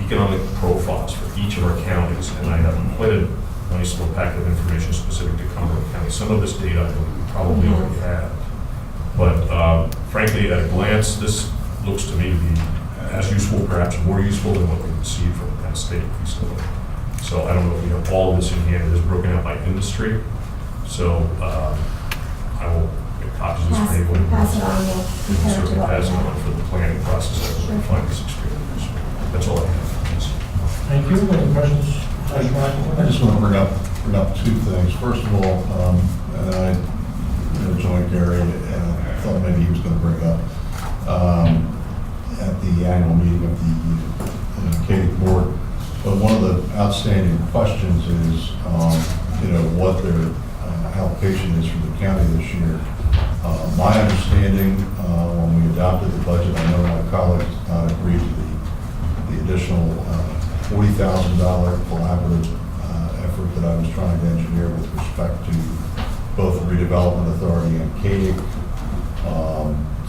economic profiles for each of our counties, and I have quite a nice little packet of information specific to Cumberland County. Some of this data I believe we probably already have, but frankly, at a glance, this looks to me to be as useful, perhaps more useful than what we received from Penn State recently. So I don't know if we have all of this in hand. It is broken out by industry. So I will get copies of this for anyone who wants to certainly pass it on for the planning process. I find this extremely useful. That's all I have. Thank you. Any questions? I just want to bring up two things. First of all, and I joined Gary, and I thought maybe he was going to bring it up at the annual meeting of the Katy board. But one of the outstanding questions is, what their allocation is for the county this year. My understanding, when we adopted the budget, I know my colleagues did not agree to the additional $40,000 collaborative effort that I was trying to engineer with respect to both the redevelopment authority and Katy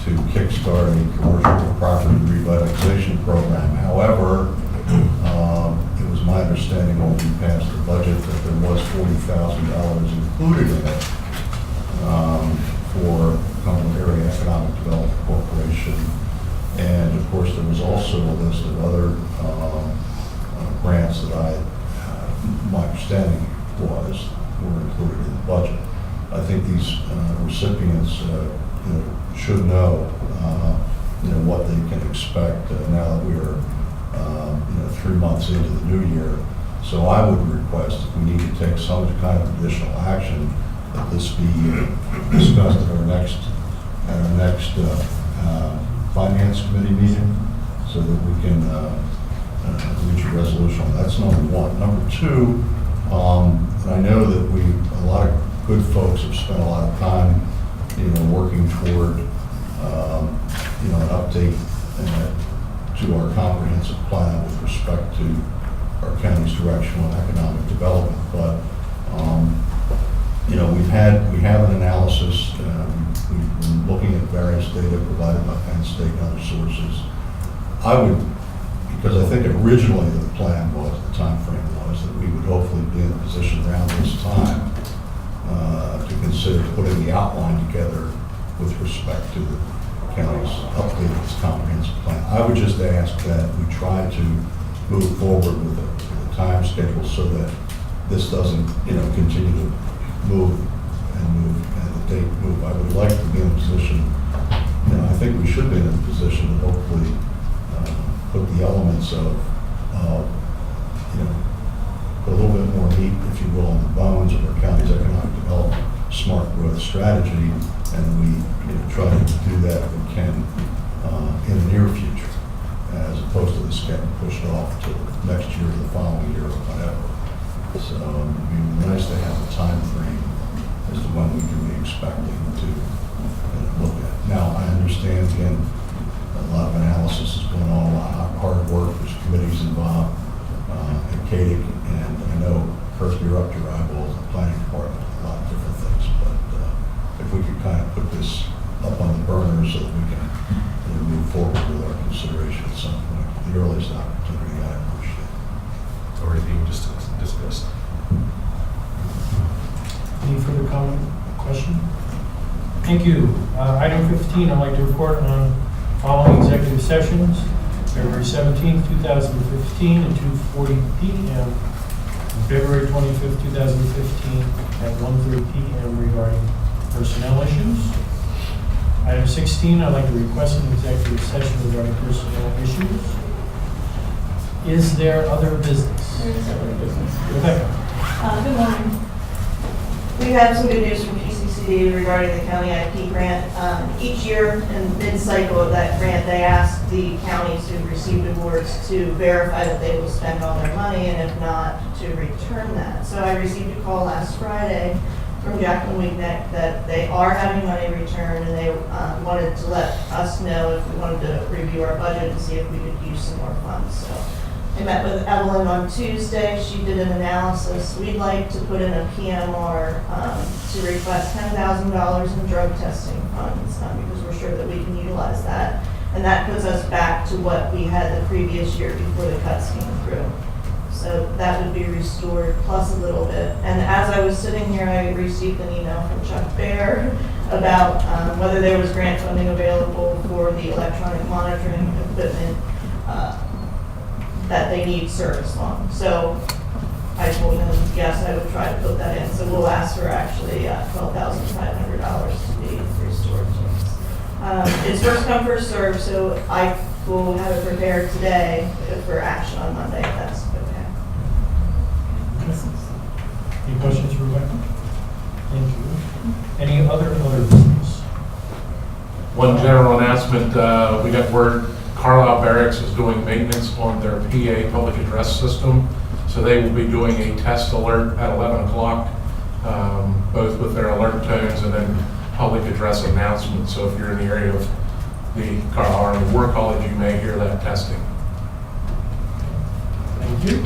to kickstart a commercial property revitalization program. However, it was my understanding when we passed the budget that there was $40,000 included in it for Cumberland Area Economic Development Corporation. And of course, there was also a list of other grants that my understanding were included in the budget. I think these recipients should know what they can expect now that we're 3 months into the new year. So I would request if we need to take some kind of additional action, that this be discussed at our next finance committee meeting, so that we can reach a resolution. That's number one. Number two, I know that a lot of good folks have spent a lot of time working toward an update to our comprehensive plan with respect to our county's direction on economic development. But, you know, we have an analysis, we've been looking at various data provided by Penn State and other sources. Because I think originally the plan was, the time frame was that we would hopefully be in a position around this time to consider putting the outline together with respect to the county's update of its comprehensive plan. I would just ask that we try to move forward with a time schedule so that this doesn't, you know, continue to move and the date move. I would like to be in a position, you know, I think we should be in a position to hopefully put the elements of, you know, put a little bit more meat, if you will, on the bones of our county's economic development, smart growth strategy, and we, you know, try to do that if we can in the near future, as opposed to this getting pushed off to next year or the following year or whatever. So it would be nice to have a time frame as to when we can be expecting to look at. Now, I understand, again, a lot of analysis is going on, a lot of hard work, there's committees involved at CADIC, and I know, Kirk, you're up to your eyeballs in the planning department, a lot of different things, but if we could kind of put this up on the burner so that we can move forward with our consideration at some point, the earliest opportunity, I appreciate it. It's already being discussed. Any further comment, question? Thank you. Item 15, I'd like to report on following executive sessions, February 17th, 2015 at 2:40 p.m. and February 25th, 2015 at 1:30 p.m. regarding personnel issues. Item 16, I'd like to request an executive session regarding personnel issues. Is there other business? There is other business. Rebecca. Good morning. We have some good news from PCCD regarding the county IP grant. Each year in mid-cycle of that grant, they ask the counties who received awards to verify that they will spend all their money, and if not, to return that. So I received a call last Friday from Jacqueline Wigneck that they are having money returned, and they wanted to let us know if we wanted to review our budget and see if we could use some more funds. So I met with Evelyn on Tuesday. She did an analysis. We'd like to put in a PMR to request $10,000 in drug testing funds because we're sure that we can utilize that. And that puts us back to what we had the previous year before the cuts came through. So that would be restored plus a little bit. And as I was sitting here, I received an email from Chuck Baer about whether there was grant funding available for the electronic monitoring equipment that they need service on. So I told him, yes, I would try to put that in. So we'll ask for actually $12,500 to be restored to us. It's first come, first served, so I will have it prepared today for action on Monday, if that's okay. Any questions for Rebecca? Thank you. Any other business? One general announcement, we got word Carlisle Barracks is doing maintenance on their PA public address system. So they will be doing a test alert at 11 o'clock, both with their alert tones and then public address announcements. So if you're in the area of the Carlisle Army War College, you may hear that testing. Thank you.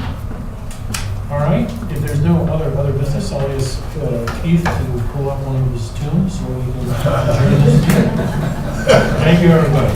All right, if there's no other business, I'll ask Keith to pull up one of his tunes so we can adjourn this. Thank you, everybody.